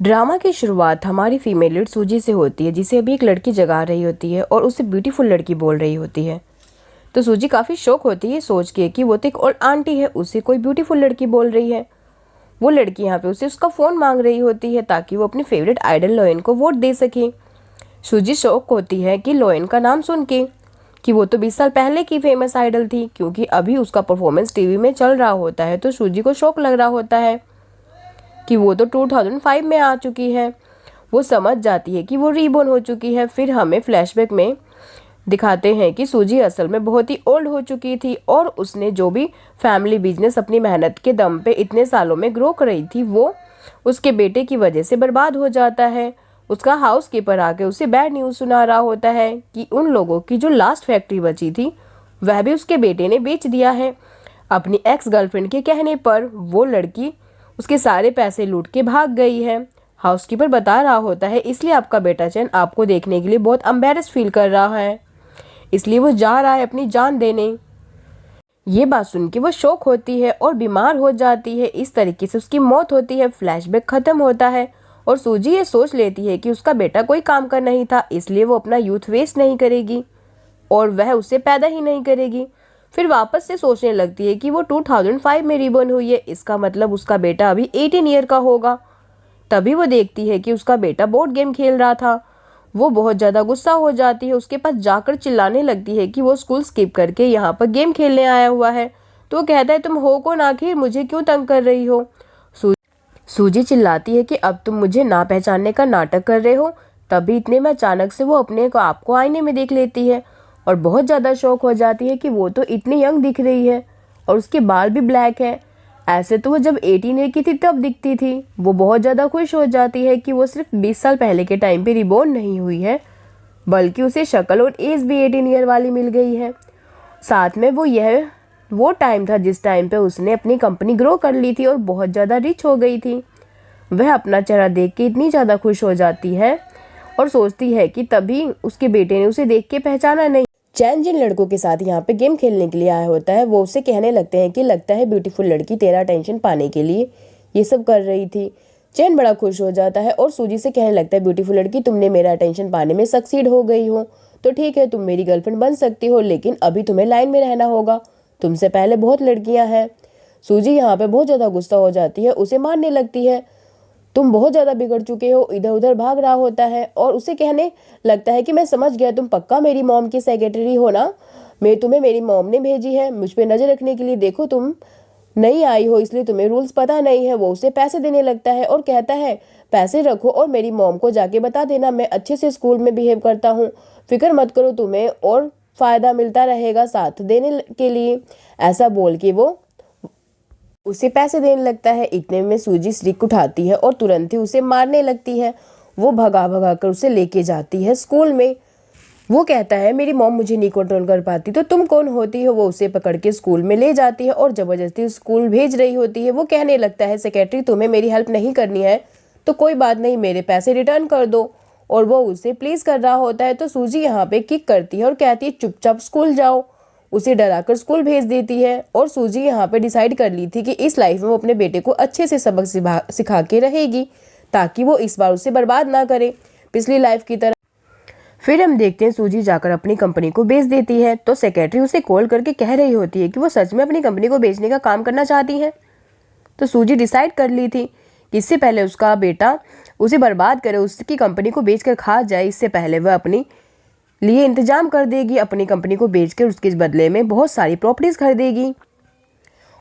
Drama की शुरुआत हमारी फीमेल लीड सूजी से होती है, जिसे अभी एक लड़की जगा रही होती है और उसे ब्यूटीफुल लड़की बोल रही होती है। तो सूजी काफ़ी शौक होती है सोच के कि वो तो एक ओल्ड आंटी है, उसे कोई ब्यूटीफुल लड़की बोल रही है। वो लड़की यहाँ पे उसे उसका फ़ोन मांग रही होती है ताकि वो अपनी फेवरेट आइडल लोयन को वोट दे सके। सूजी शौक होती है कि लोयन का नाम सुन के कि वो तो 20 साल पहले की फेमस आइडल थी, क्योंकि अभी उसका परफॉर्मेंस टीवी में चल रहा होता है। तो सूजी को शौक लग रहा होता है कि वो तो 2005 में आ चुकी है। वो समझ जाती है कि वो रीबोर्न हो चुकी है। फिर हमें फ्लैशबैक में दिखाते हैं कि सूजी असल में बहुत ही ओल्ड हो चुकी थी और उसने जो भी फैमिली बिजनेस अपनी मेहनत के दम पे इतने सालों में ग्रो कर रही थी, वो उसके बेटे की वजह से बर्बाद हो जाता है। उसका हाउस कीपर आके उसे बैड न्यूज़ सुना रहा होता है कि उन लोगों की जो लास्ट फैक्ट्री बची थी वह भी उसके बेटे ने बेच दिया है। अपनी एक्स गर्लफ्रेंड के कहने पर वो लड़की उसके सारे पैसे लूट के भाग गई है। हाउसकीपर बता रहा होता है इसलिए आपका बेटा चैन आपको देखने के लिए बहुत एम्बैरेस फील कर रहा है, इसलिए वो जा रहा है अपनी जान देने। ये बात सुन के वो शौक होती है और बीमार हो जाती है। इस तरीके से उसकी मौत होती है। फ्लैशबैक खत्म होता है और सूजी ये सोच लेती है कि उसका बेटा कोई काम का नहीं था, इसलिए वो अपना यूथ वेस्ट नहीं करेगी और वह उसे पैदा ही नहीं करेगी। फिर वापस से सोचने लगती है कि वो 2005 में रिबॉर्न हुई है, इसका मतलब उसका बेटा अभी 18 ईयर का होगा। तभी वो देखती है कि उसका बेटा बोर्ड गेम खेल रहा था। वो बहुत ज़्यादा गुस्सा हो जाती है, उसके पास जाकर चिल्लाने लगती है कि वो स्कूल स्किप करके यहाँ पर गेम खेलने आया हुआ है। तो वो कहता है तुम हो कौन आखिर, मुझे क्यों तंग कर रही हो। सूजी चिल्लाती है कि अब तुम मुझे ना पहचानने का नाटक कर रहे हो। तभी इतने में अचानक से वो अपने को आपको आईने में देख लेती है और बहुत ज़्यादा शौक हो जाती है कि वो तो इतनी यंग दिख रही है और उसके बाल भी ब्लैक है। ऐसे तो वो जब 18 ईयर की थी तब दिखती थी। वो बहुत ज़्यादा खुश हो जाती है कि वो सिर्फ 20 साल पहले के टाइम पे रिबॉर्न नहीं हुई है, बल्कि उसे शक्ल और एज भी 18 ईयर वाली मिल गई है। साथ में वो टाइम था जिस टाइम पे उसने अपनी कंपनी ग्रो कर ली थी और बहुत ज़्यादा रिच हो गई थी। वह अपना चेहरा देख के इतनी ज़्यादा खुश हो जाती है और सोचती है कि तभी उसके बेटे ने उसे देख के पहचाना नहीं। चैन जिन लड़कों के साथ यहाँ पे गेम खेलने के लिए आया होता है वो उसे कहने लगते हैं कि लगता है ब्यूटीफुल लड़की तेरा अटेंशन पाने के लिए ये सब कर रही थी। चैन बड़ा खुश हो जाता है और सूजी से कहने लगता है ब्यूटीफुल लड़की तुमने मेरा अटेंशन पाने में सक्सीड हो गई हो तो ठीक है, तुम मेरी गर्लफ्रेंड बन सकती हो, लेकिन अभी तुम्हें लाइन में रहना होगा, तुमसे पहले बहुत लड़कियां हैं। सूजी यहाँ पे बहुत ज़्यादा गुस्सा हो जाती है, उसे मारने लगती है। तुम बहुत ज़्यादा बिगड़ चुके हो, इधर उधर भाग रहा होता है और उसे कहने लगता है कि मैं समझ गया, तुम पक्का मेरी मॉम की सेक्रेटरी हो ना, तुम्हें मेरी मॉम ने भेजी है मुझ पे नज़र रखने के लिए। देखो तुम नहीं आई हो इसलिए तुम्हें रूल्स पता नहीं है। वो उसे पैसे देने लगता है और कहता है पैसे रखो और मेरी मॉम को जाके बता देना मैं अच्छे से स्कूल में बिहेव करता हूँ, फिक्र मत करो, तुम्हें और फ़ायदा मिलता रहेगा साथ देने के लिए। ऐसा बोल के वो उसे पैसे देने लगता है। इतने में सूजी स्टिक उठाती है और तुरंत ही उसे मारने लगती है। वो भगा भगा कर उसे लेके जाती है स्कूल में। वो कहता है मेरी मॉम मुझे नहीं कंट्रोल कर पाती तो तुम कौन होती हो। वो उसे पकड़ के स्कूल में ले जाती है और ज़बरदस्ती स्कूल भेज रही होती है। वो कहने लगता है सेक्रेटरी तुम्हें मेरी हेल्प नहीं करनी है तो कोई बात नहीं, मेरे पैसे रिटर्न कर दो, और वो उसे प्लीज़ कर रहा होता है। तो सूजी यहाँ पे किक करती है और कहती है चुपचाप स्कूल जाओ। उसे डराकर स्कूल भेज देती है और सूजी यहाँ पे डिसाइड कर ली थी कि इस लाइफ में वो अपने बेटे को अच्छे से सबक सिखा के रहेगी ताकि वो इस बार उसे बर्बाद ना करे पिछली लाइफ की तरह। फिर हम देखते हैं सूजी जाकर अपनी कंपनी को बेच देती है। तो सेक्रेटरी उसे कॉल करके कह रही होती है कि वो सच में अपनी कंपनी को बेचने का काम करना चाहती है। तो सूजी डिसाइड कर ली थी कि इससे पहले उसका बेटा उसे बर्बाद करे, उसकी कंपनी को बेचकर खा जाए, इससे पहले वह अपनी लिए इंतजाम कर देगी, अपनी कंपनी को बेचकर उसके बदले में बहुत सारी प्रॉपर्टीज खरीदेगी।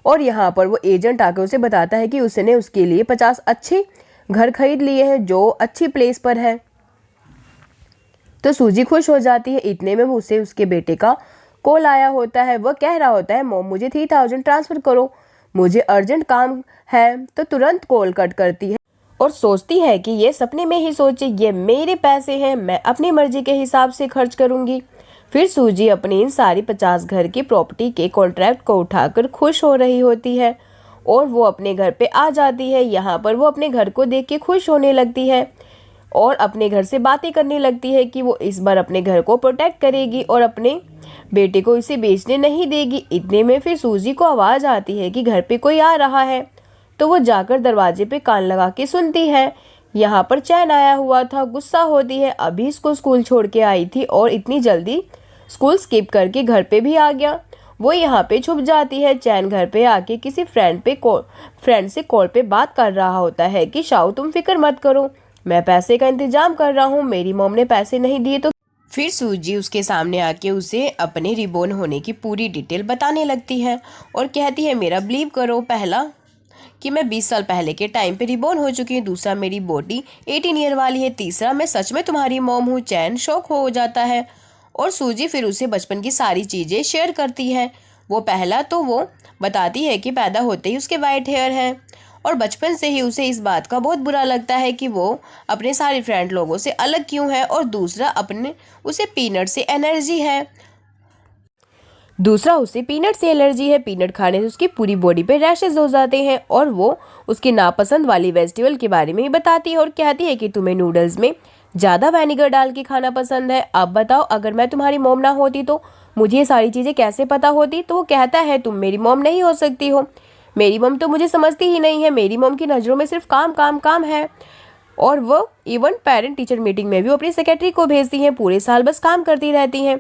और यहाँ पर वो एजेंट आकर उसे बताता है कि उसने उसके लिए 50 अच्छे घर खरीद लिए हैं जो अच्छी प्लेस पर है। तो सूजी खुश हो जाती है। इतने में उसे उसके बेटे का कॉल आया होता है। वह कह रहा होता है मॉम मुझे 3000 ट्रांसफ़र करो, मुझे अर्जेंट काम है। तो तुरंत कॉल कट करती है और सोचती है कि ये सपने में ही सोचे, ये मेरे पैसे हैं, मैं अपनी मर्जी के हिसाब से खर्च करूंगी। फिर सूजी अपनी इन सारी 50 घर की प्रॉपर्टी के कॉन्ट्रैक्ट को उठाकर खुश हो रही होती है और वो अपने घर पे आ जाती है। यहाँ पर वो अपने घर को देख के खुश होने लगती है और अपने घर से बातें करने लगती है कि वो इस बार अपने घर को प्रोटेक्ट करेगी और अपने बेटे को इसे बेचने नहीं देगी। इतने में फिर सूजी को आवाज़ आती है कि घर पे कोई आ रहा है। तो वो जाकर दरवाजे पे कान लगा के सुनती है यहाँ पर चैन आया हुआ था, गुस्सा होती है, अभी इसको स्कूल छोड़ के आई थी और इतनी जल्दी स्कूल स्किप करके घर पे भी आ गया। वो यहाँ पे छुप जाती है। चैन घर पे आके किसी फ्रेंड से कॉल पे बात कर रहा होता है कि शाओ तुम फिक्र मत करो, मैं पैसे का इंतजाम कर रहा हूँ, मेरी मॉम ने पैसे नहीं दिए तो। फिर सूजी उसके सामने आके उसे अपने रिबोन होने की पूरी डिटेल बताने लगती है और कहती है मेरा बिलीव करो, पहला कि मैं 20 साल पहले के टाइम पे रिबोर्न हो चुकी हूँ, दूसरा मेरी बॉडी 18 ईयर वाली है, तीसरा मैं सच में तुम्हारी मॉम हूँ। चैन शॉक हो जाता है और सूजी फिर उसे बचपन की सारी चीज़ें शेयर करती है। वो पहला तो वो बताती है कि पैदा होते ही उसके वाइट हेयर हैं और बचपन से ही उसे इस बात का बहुत बुरा लगता है कि वो अपने सारे फ्रेंड लोगों से अलग क्यों है, और दूसरा उसे पीनट से एलर्जी है। पीनट खाने से उसकी पूरी बॉडी पे रैशेज हो जाते हैं और वो उसकी नापसंद वाली वेजिटेबल के बारे में ही बताती है और कहती है कि तुम्हें नूडल्स में ज़्यादा विनेगर डाल के खाना पसंद है। अब बताओ अगर मैं तुम्हारी मॉम ना होती तो मुझे ये सारी चीज़ें कैसे पता होती। तो वो कहता है तुम मेरी मॉम नहीं हो सकती हो, मेरी मॉम तो मुझे समझती ही नहीं है, मेरी मॉम की नज़रों में सिर्फ काम काम काम है। और वो इवन पेरेंट टीचर मीटिंग में भी वो अपनी सेक्रेटरी को भेजती हैं, पूरे साल बस काम करती रहती हैं।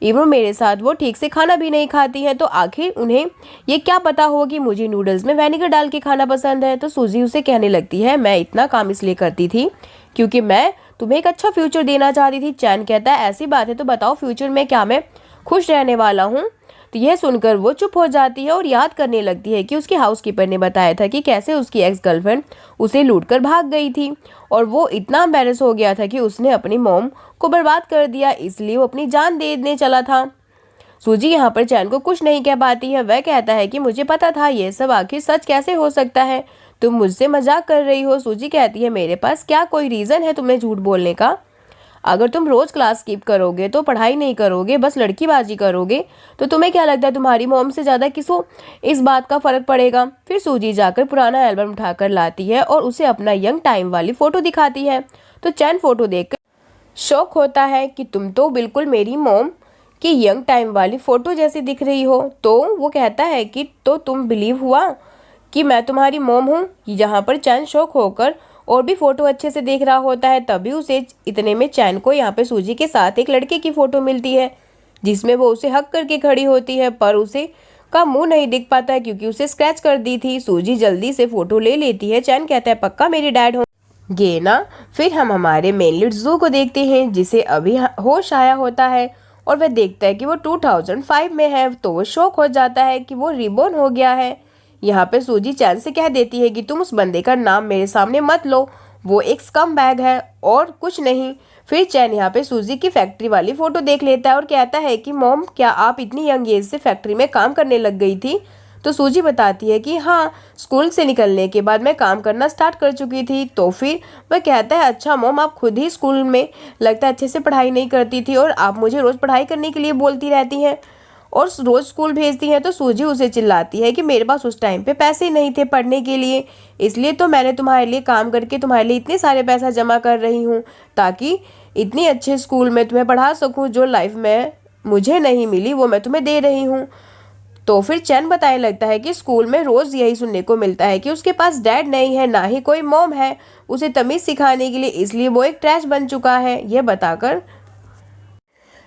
इवन मेरे साथ वो ठीक से खाना भी नहीं खाती हैं, तो आखिर उन्हें ये क्या पता हो कि मुझे नूडल्स में विनेगर डाल के खाना पसंद है। तो सूजी उसे कहने लगती है मैं इतना काम इसलिए करती थी क्योंकि मैं तुम्हें एक अच्छा फ्यूचर देना चाहती थी। चैन कहता है ऐसी बात है तो बताओ फ्यूचर में क्या मैं खुश रहने वाला हूँ। तो यह सुनकर वो चुप हो जाती है और याद करने लगती है कि उसके हाउसकीपर ने बताया था कि कैसे उसकी एक्स गर्लफ्रेंड उसे लूटकर भाग गई थी और वो इतना एम्बैरेस हो गया था कि उसने अपनी मॉम को बर्बाद कर दिया, इसलिए वो अपनी जान दे देने चला था। सूजी यहाँ पर चैन को कुछ नहीं कह पाती है। वह कहता है कि मुझे पता था, ये सब आखिर सच कैसे हो सकता है, तुम मुझसे मजाक कर रही हो। सूजी कहती है मेरे पास क्या कोई रीज़न है तुम्हें झूठ बोलने का, अगर तुम रोज क्लास स्किप करोगे तो पढ़ाई नहीं करोगे, बस लड़कीबाजी करोगे, तो तुम्हें क्या लगता है तुम्हारी मॉम से ज़्यादा किसको इस बात का फ़र्क पड़ेगा। फिर सूजी जाकर पुराना एल्बम उठाकर लाती है और उसे अपना यंग टाइम वाली फ़ोटो दिखाती है। तो चैन फ़ोटो देखकर शौक होता है कि तुम तो बिल्कुल मेरी मॉम की यंग टाइम वाली फ़ोटो जैसी दिख रही हो। तो वो कहता है कि तो तुम बिलीव हुआ कि मैं तुम्हारी मॉम हूँ। यहाँ पर चैन शौक होकर और भी फोटो अच्छे से देख रहा होता है, तभी उसे इतने में चैन को यहाँ पे सूजी के साथ एक लड़के की फोटो मिलती है जिसमें वो उसे हक करके खड़ी होती है, पर उसे का मुंह नहीं दिख पाता है क्योंकि उसे स्क्रैच कर दी थी। सूजी जल्दी से फोटो ले लेती है। चैन कहता है पक्का मेरे डैड होंगे ना। फिर हम हमारे मेन लीड जू को देखते हैं जिसे अभी होश आया होता है और वह देखता है कि वो 2005 में है, तो वो शौक हो जाता है कि वो रिबॉर्न हो गया है। यहाँ पे सूजी चैन से कह देती है कि तुम उस बंदे का नाम मेरे सामने मत लो, वो एक स्कम बैग है और कुछ नहीं। फिर चैन यहाँ पे सूजी की फैक्ट्री वाली फोटो देख लेता है और कहता है कि मॉम क्या आप इतनी यंग एज से फैक्ट्री में काम करने लग गई थी। तो सूजी बताती है कि हाँ, स्कूल से निकलने के बाद मैं काम करना स्टार्ट कर चुकी थी। तो फिर वह कहता है अच्छा मॉम, आप खुद ही स्कूल में लगता है अच्छे से पढ़ाई नहीं करती थी और आप मुझे रोज़ पढ़ाई करने के लिए बोलती रहती हैं और रोज़ स्कूल भेजती हैं। तो सूजी उसे चिल्लाती है कि मेरे पास उस टाइम पे पैसे नहीं थे पढ़ने के लिए, इसलिए तो मैंने तुम्हारे लिए काम करके तुम्हारे लिए इतने सारे पैसा जमा कर रही हूँ ताकि इतनी अच्छे स्कूल में तुम्हें पढ़ा सकूँ, जो लाइफ में मुझे नहीं मिली वो मैं तुम्हें दे रही हूँ। तो फिर चैन बताने लगता है कि स्कूल में रोज़ यही सुनने को मिलता है कि उसके पास डैड नहीं है, ना ही कोई मॉम है उसे तमीज़ सिखाने के लिए, इसलिए वो एक ट्रैश बन चुका है। यह बताकर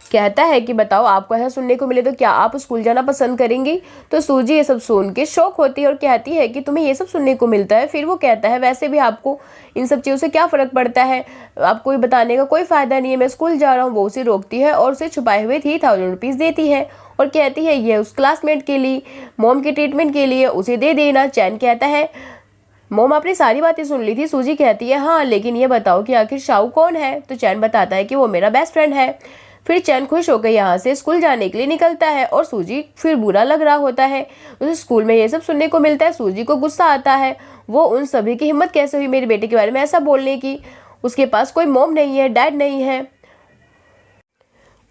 कहता है कि बताओ आपको ऐसा सुनने को मिले तो क्या आप स्कूल जाना पसंद करेंगी। तो सूजी ये सब सुन के शौक होती है और कहती है कि तुम्हें ये सब सुनने को मिलता है। फिर वो कहता है वैसे भी आपको इन सब चीज़ों से क्या फ़र्क पड़ता है, आपको ये बताने का कोई फ़ायदा नहीं है, मैं स्कूल जा रहा हूँ। वो उसे रोकती है और उसे छुपाए हुए 3000 रुपीज़ देती है और कहती है ये उस क्लासमेट के लिए मॉम के ट्रीटमेंट के लिए, उसे दे देना। चैन कहता है मॉम आपने सारी बातें सुन ली थी। सूजी कहती है हाँ, लेकिन ये बताओ कि आखिर शाऊ कौन है। तो चैन बताता है कि वो मेरा बेस्ट फ्रेंड है। फिर चैन खुश होकर यहाँ से स्कूल जाने के लिए निकलता है और सूजी फिर बुरा लग रहा होता है, उसे स्कूल में ये सब सुनने को मिलता है। सूजी को गुस्सा आता है, वो उन सभी की हिम्मत कैसे हुई मेरे बेटे के बारे में ऐसा बोलने की, उसके पास कोई मॉम नहीं है, डैड नहीं है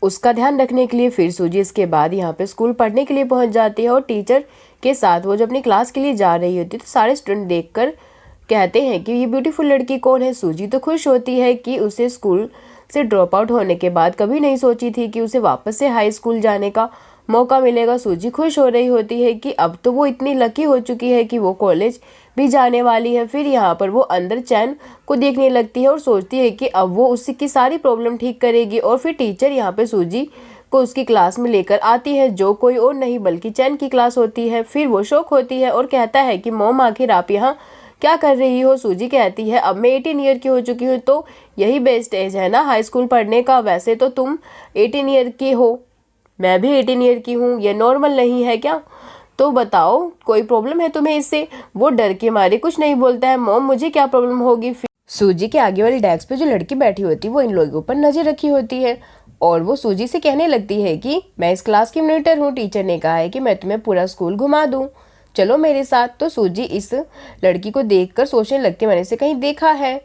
उसका ध्यान रखने के लिए। फिर सूजी इसके बाद यहाँ पे स्कूल पढ़ने के लिए पहुँच जाती है और टीचर के साथ वो जब अपनी क्लास के लिए जा रही होती है तो सारे स्टूडेंट देखकर कहते हैं कि ये ब्यूटीफुल लड़की कौन है। सूजी तो खुश होती है कि उसे स्कूल से ड्रॉप आउट होने के बाद कभी नहीं सोची थी कि उसे वापस से हाई स्कूल जाने का मौका मिलेगा। सूजी खुश हो रही होती है कि अब तो वो इतनी लकी हो चुकी है कि वो कॉलेज भी जाने वाली है। फिर यहाँ पर वो अंदर चैन को देखने लगती है और सोचती है कि अब वो उसकी सारी प्रॉब्लम ठीक करेगी। और फिर टीचर यहाँ पे सूजी को उसकी क्लास में लेकर आती है, जो कोई और नहीं बल्कि चैन की क्लास होती है। फिर वो शौक होती है और कहता है कि मॉम आखिर आप यहाँ क्या कर रही हो। सूजी कहती है अब मैं 18 ईयर की हो चुकी हूँ, तो यही बेस्ट एज है ना हाई स्कूल पढ़ने का। वैसे तो तुम 18 ईयर की हो, मैं भी 18 ईयर की हूँ, ये नॉर्मल नहीं है क्या? तो बताओ कोई प्रॉब्लम है तुम्हें इससे? वो डर के मारे कुछ नहीं बोलता है। मॉम मुझे क्या प्रॉब्लम होगी? सूजी के आगे वाली डेस्क पे जो लड़की बैठी होती है वो इन लोगों पर नजर रखी होती है और वो सूजी से कहने लगती है कि मैं इस क्लास की मॉनिटर हूँ, टीचर ने कहा है कि मैं तुम्हें पूरा स्कूल घुमा दूँ, चलो मेरे साथ। तो सूजी इस लड़की को देखकर सोचने लगती है मैंने इसे कहीं देखा है,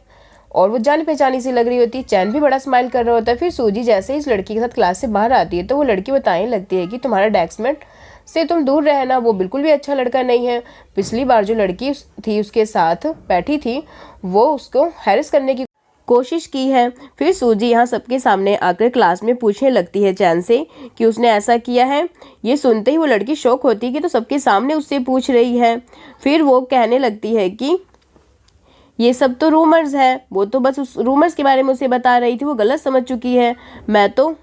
और वो जानी पहचानी सी लग रही होती है। चैन भी बड़ा स्माइल कर रहा होता है। फिर सूजी जैसे ही इस लड़की के साथ क्लास से बाहर आती है तो वो लड़की बताने लगती है कि तुम्हारा डेस्कमेट से तुम दूर रहना, वो बिल्कुल भी अच्छा लड़का नहीं है। पिछली बार जो लड़की थी उसके साथ बैठी थी वो उसको हैरेस करने की कोशिश की है। फिर सूजी यहाँ सबके सामने आकर क्लास में पूछने लगती है चैन से कि उसने ऐसा किया है। ये सुनते ही वो लड़की शॉक होती है कि तो सबके सामने उससे पूछ रही है। फिर वो कहने लगती है कि ये सब तो रूमर्स है, वो तो बस उस रूमर्स के बारे में उसे बता रही थी, वो गलत समझ चुकी है, मैं तो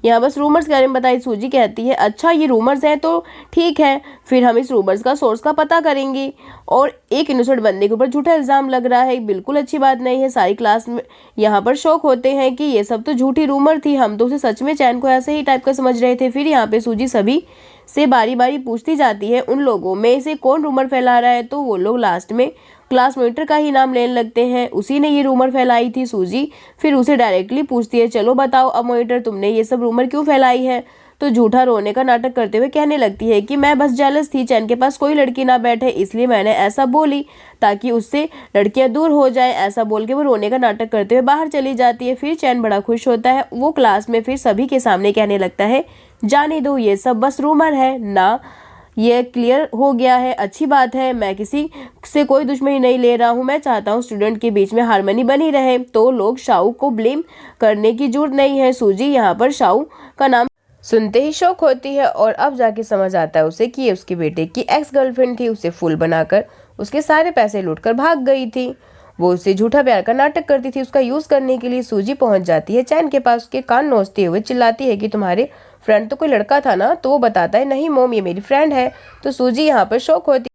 यहाँ बस रूमर्स के बारे में बताई। सूजी कहती है अच्छा ये रूमर्स हैं तो ठीक है, फिर हम इस रूमर्स का सोर्स का पता करेंगे। और एक इनोसेंट बंदे के ऊपर झूठा इल्ज़ाम लग रहा है, बिल्कुल अच्छी बात नहीं है। सारी क्लास में यहाँ पर शौक होते हैं कि ये सब तो झूठी रूमर थी, हम तो उसे सच में चैन को ऐसे ही टाइप का समझ रहे थे। फिर यहाँ पे सूजी सभी से बारी बारी पूछती जाती है उन लोगों में से कौन रूमर फैला रहा है, तो वो लोग लास्ट में क्लास मॉनिटर का ही नाम लेने लगते हैं, उसी ने ये रूमर फैलाई थी। सूजी फिर उसे डायरेक्टली पूछती है चलो बताओ अब मॉनिटर तुमने ये सब रूमर क्यों फैलाई है। तो झूठा रोने का नाटक करते हुए कहने लगती है कि मैं बस जेलस थी, चैन के पास कोई लड़की ना बैठे इसलिए मैंने ऐसा बोली ताकि उससे लड़कियां दूर हो जाएं। ऐसा बोल के वो रोने का नाटक करते हुए बाहर चली जाती है। फिर चैन बड़ा खुश होता है, वो क्लास में फिर सभी के सामने कहने लगता है जाने दो ये सब बस रूमर है ना, ये क्लियर हो गया है, अच्छी बात है, मैं किसी से कोई दुश्मनी नहीं ले रहा हूँ, मैं चाहता हूँ स्टूडेंट के बीच में हार्मनी बनी रहे। तो लोग शाऊ को ब्लेम करने की जरूरत नहीं है। सूजी यहाँ पर शाऊ का नाम सुनते ही शौक होती है और अब जाके समझ आता है उसे कि ये उसके बेटे की एक्स गर्लफ्रेंड थी, उसे फूल बनाकर उसके सारे पैसे लूटकर भाग गई थी। वो उससे झूठा प्यार का नाटक करती थी। उसका यूज करने के लिए सूजी पहुंच जाती है चैन के पास, उसके कान नोचते हुए चिल्लाती है कि तुम्हारे फ्रेंड तो कोई लड़का था ना, तो वो बताता है नहीं मोम ये मेरी फ्रेंड है। तो सूजी यहाँ पर शौक होती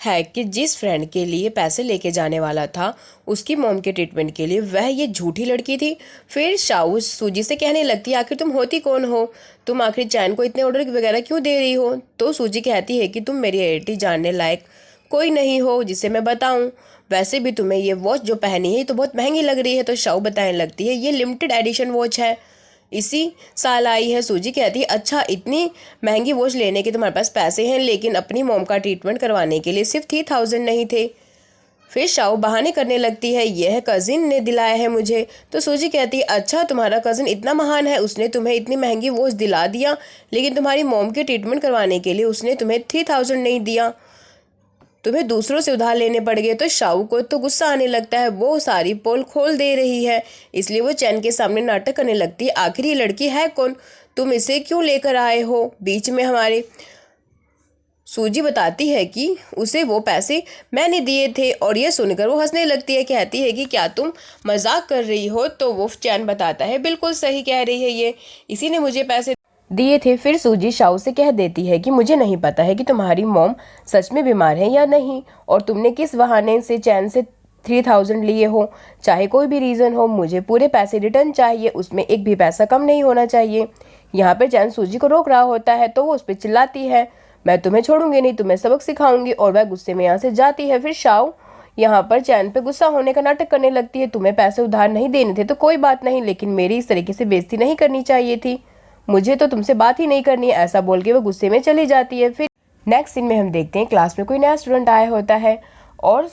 है कि जिस फ्रेंड के लिए पैसे लेके जाने वाला था उसकी मॉम के ट्रीटमेंट के लिए वह ये झूठी लड़की थी। फिर शाऊ सूजी से कहने लगती है आखिर तुम होती कौन हो, तुम आखिर चैन को इतने ऑर्डर वगैरह क्यों दे रही हो। तो सूजी कहती है कि तुम मेरी आइडेंटिटी जानने लायक कोई नहीं हो जिसे मैं बताऊं, वैसे भी तुम्हें ये वॉच जो पहनी है तो बहुत महंगी लग रही है। तो शाऊ बताने लगती है ये लिमिटेड एडिशन वॉच है, इसी साल आई है। सूजी कहती है अच्छा इतनी महंगी वॉच लेने के तुम्हारे पास पैसे हैं, लेकिन अपनी मॉम का ट्रीटमेंट करवाने के लिए सिर्फ 3000 नहीं थे। फिर शाऊ बहाने करने लगती है यह कजिन ने दिलाया है मुझे। तो सूजी कहती है अच्छा तुम्हारा कजिन इतना महान है, उसने तुम्हें इतनी महंगी वॉच दिला दिया, लेकिन तुम्हारी मॉम के ट्रीटमेंट करवाने के लिए उसने तुम्हें 3000 नहीं दिया, तुम्हें दूसरों से उधार लेने पड़ गए। तो शाऊ को तो गुस्सा आने लगता है, वो सारी पोल खोल दे रही है, इसलिए वो चैन के सामने नाटक करने लगती है आखिर ये लड़की है कौन, तुम इसे क्यों लेकर आए हो बीच में हमारे। सूजी बताती है कि उसे वो पैसे मैंने दिए थे और ये सुनकर वो हंसने लगती है, कहती है कि क्या तुम मजाक कर रही हो। तो वो चैन बताता है बिल्कुल सही कह रही है, ये इसी ने मुझे पैसे दिए थे। फिर सूजी शाऊ से कह देती है कि मुझे नहीं पता है कि तुम्हारी मॉम सच में बीमार है या नहीं और तुमने किस बहाने से चैन से 3000 लिए हो, चाहे कोई भी रीज़न हो मुझे पूरे पैसे रिटर्न चाहिए, उसमें एक भी पैसा कम नहीं होना चाहिए। यहाँ पे चैन सूजी को रोक रहा होता है तो वो उस पर चिल्लाती है मैं तुम्हें छोड़ूंगी नहीं, तुम्हें सबक सिखाऊंगी, और वह गुस्से में यहाँ से जाती है। फिर शाऊ यहाँ पर चैन पे गुस्सा होने का नाटक करने लगती है, तुम्हें पैसे उधार नहीं देने थे तो कोई बात नहीं, लेकिन मेरी इस तरीके से बेइज्जती नहीं करनी चाहिए थी, मुझे तो तुमसे बात ही नहीं करनी है, ऐसा बोल के वो गुस्से में चली जाती है। फिर नेक्स्ट सीन में हम देखते हैं क्लास में कोई नया स्टूडेंट आया होता है और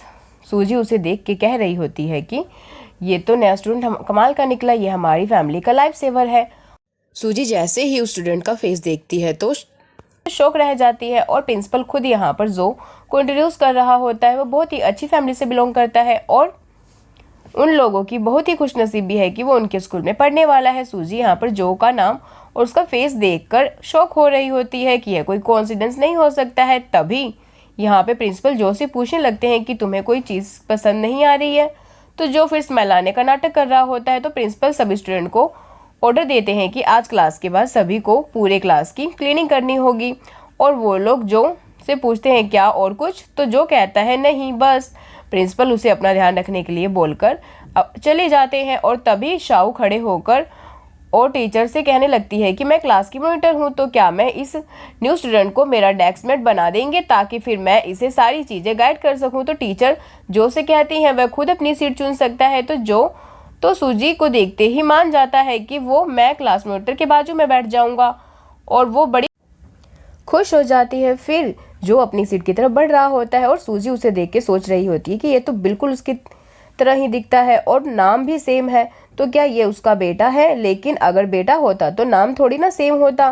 सूजी उसे देख के कह रही होती है कि ये तो नया स्टूडेंट हम कमाल का निकला, ये हमारी फैमिली का लाइफ सेवर है। सूजी जैसे ही उस स्टूडेंट का फेस देखती है तो शौक रह जाती है और प्रिंसिपल खुद यहाँ पर जो को इंट्रोड्यूस कर रहा होता है, वो बहुत ही अच्छी फैमिली से बिलोंग करता है और उन लोगों की बहुत ही खुशनसीबी है कि वो उनके स्कूल में पढ़ने वाला है। सूजी यहाँ पर जो का नाम और उसका फेस देखकर शॉक हो रही होती है कि यह कोई कोइंसिडेंस नहीं हो सकता है। तभी यहाँ पे प्रिंसिपल जो से पूछने लगते हैं कि तुम्हें कोई चीज़ पसंद नहीं आ रही है, तो जो फिर स्मेल आने का नाटक कर रहा होता है। तो प्रिंसिपल सभी स्टूडेंट को ऑर्डर देते हैं कि आज क्लास के बाद सभी को पूरे क्लास की क्लीनिंग करनी होगी। और वो लोग जो से पूछते हैं क्या और कुछ, तो जो कहता है नहीं बस। प्रिंसिपल उसे अपना ध्यान रखने के लिए बोलकर चले जाते हैं। और तभी शाऊ खड़े होकर और टीचर से कहने लगती है कि मैं क्लास की मॉनिटर हूँ, तो क्या मैं इस न्यू स्टूडेंट को मेरा डेस्कमेट बना देंगे ताकि फिर मैं इसे सारी चीज़ें गाइड कर सकूँ। तो टीचर जो से कहती हैं वह खुद अपनी सीट चुन सकता है। तो जो तो सूजी को देखते ही मान जाता है कि वो मैं क्लास मॉनिटर के बाजू में बैठ जाऊँगा, और वो बड़ी खुश हो जाती है। फिर जो अपनी सीट की तरफ बढ़ रहा होता है और सूजी उसे देख के सोच रही होती है कि ये तो बिल्कुल उसकी तरह ही दिखता है और नाम भी सेम है, तो क्या ये उसका बेटा है? लेकिन अगर बेटा होता तो नाम थोड़ी ना सेम होता,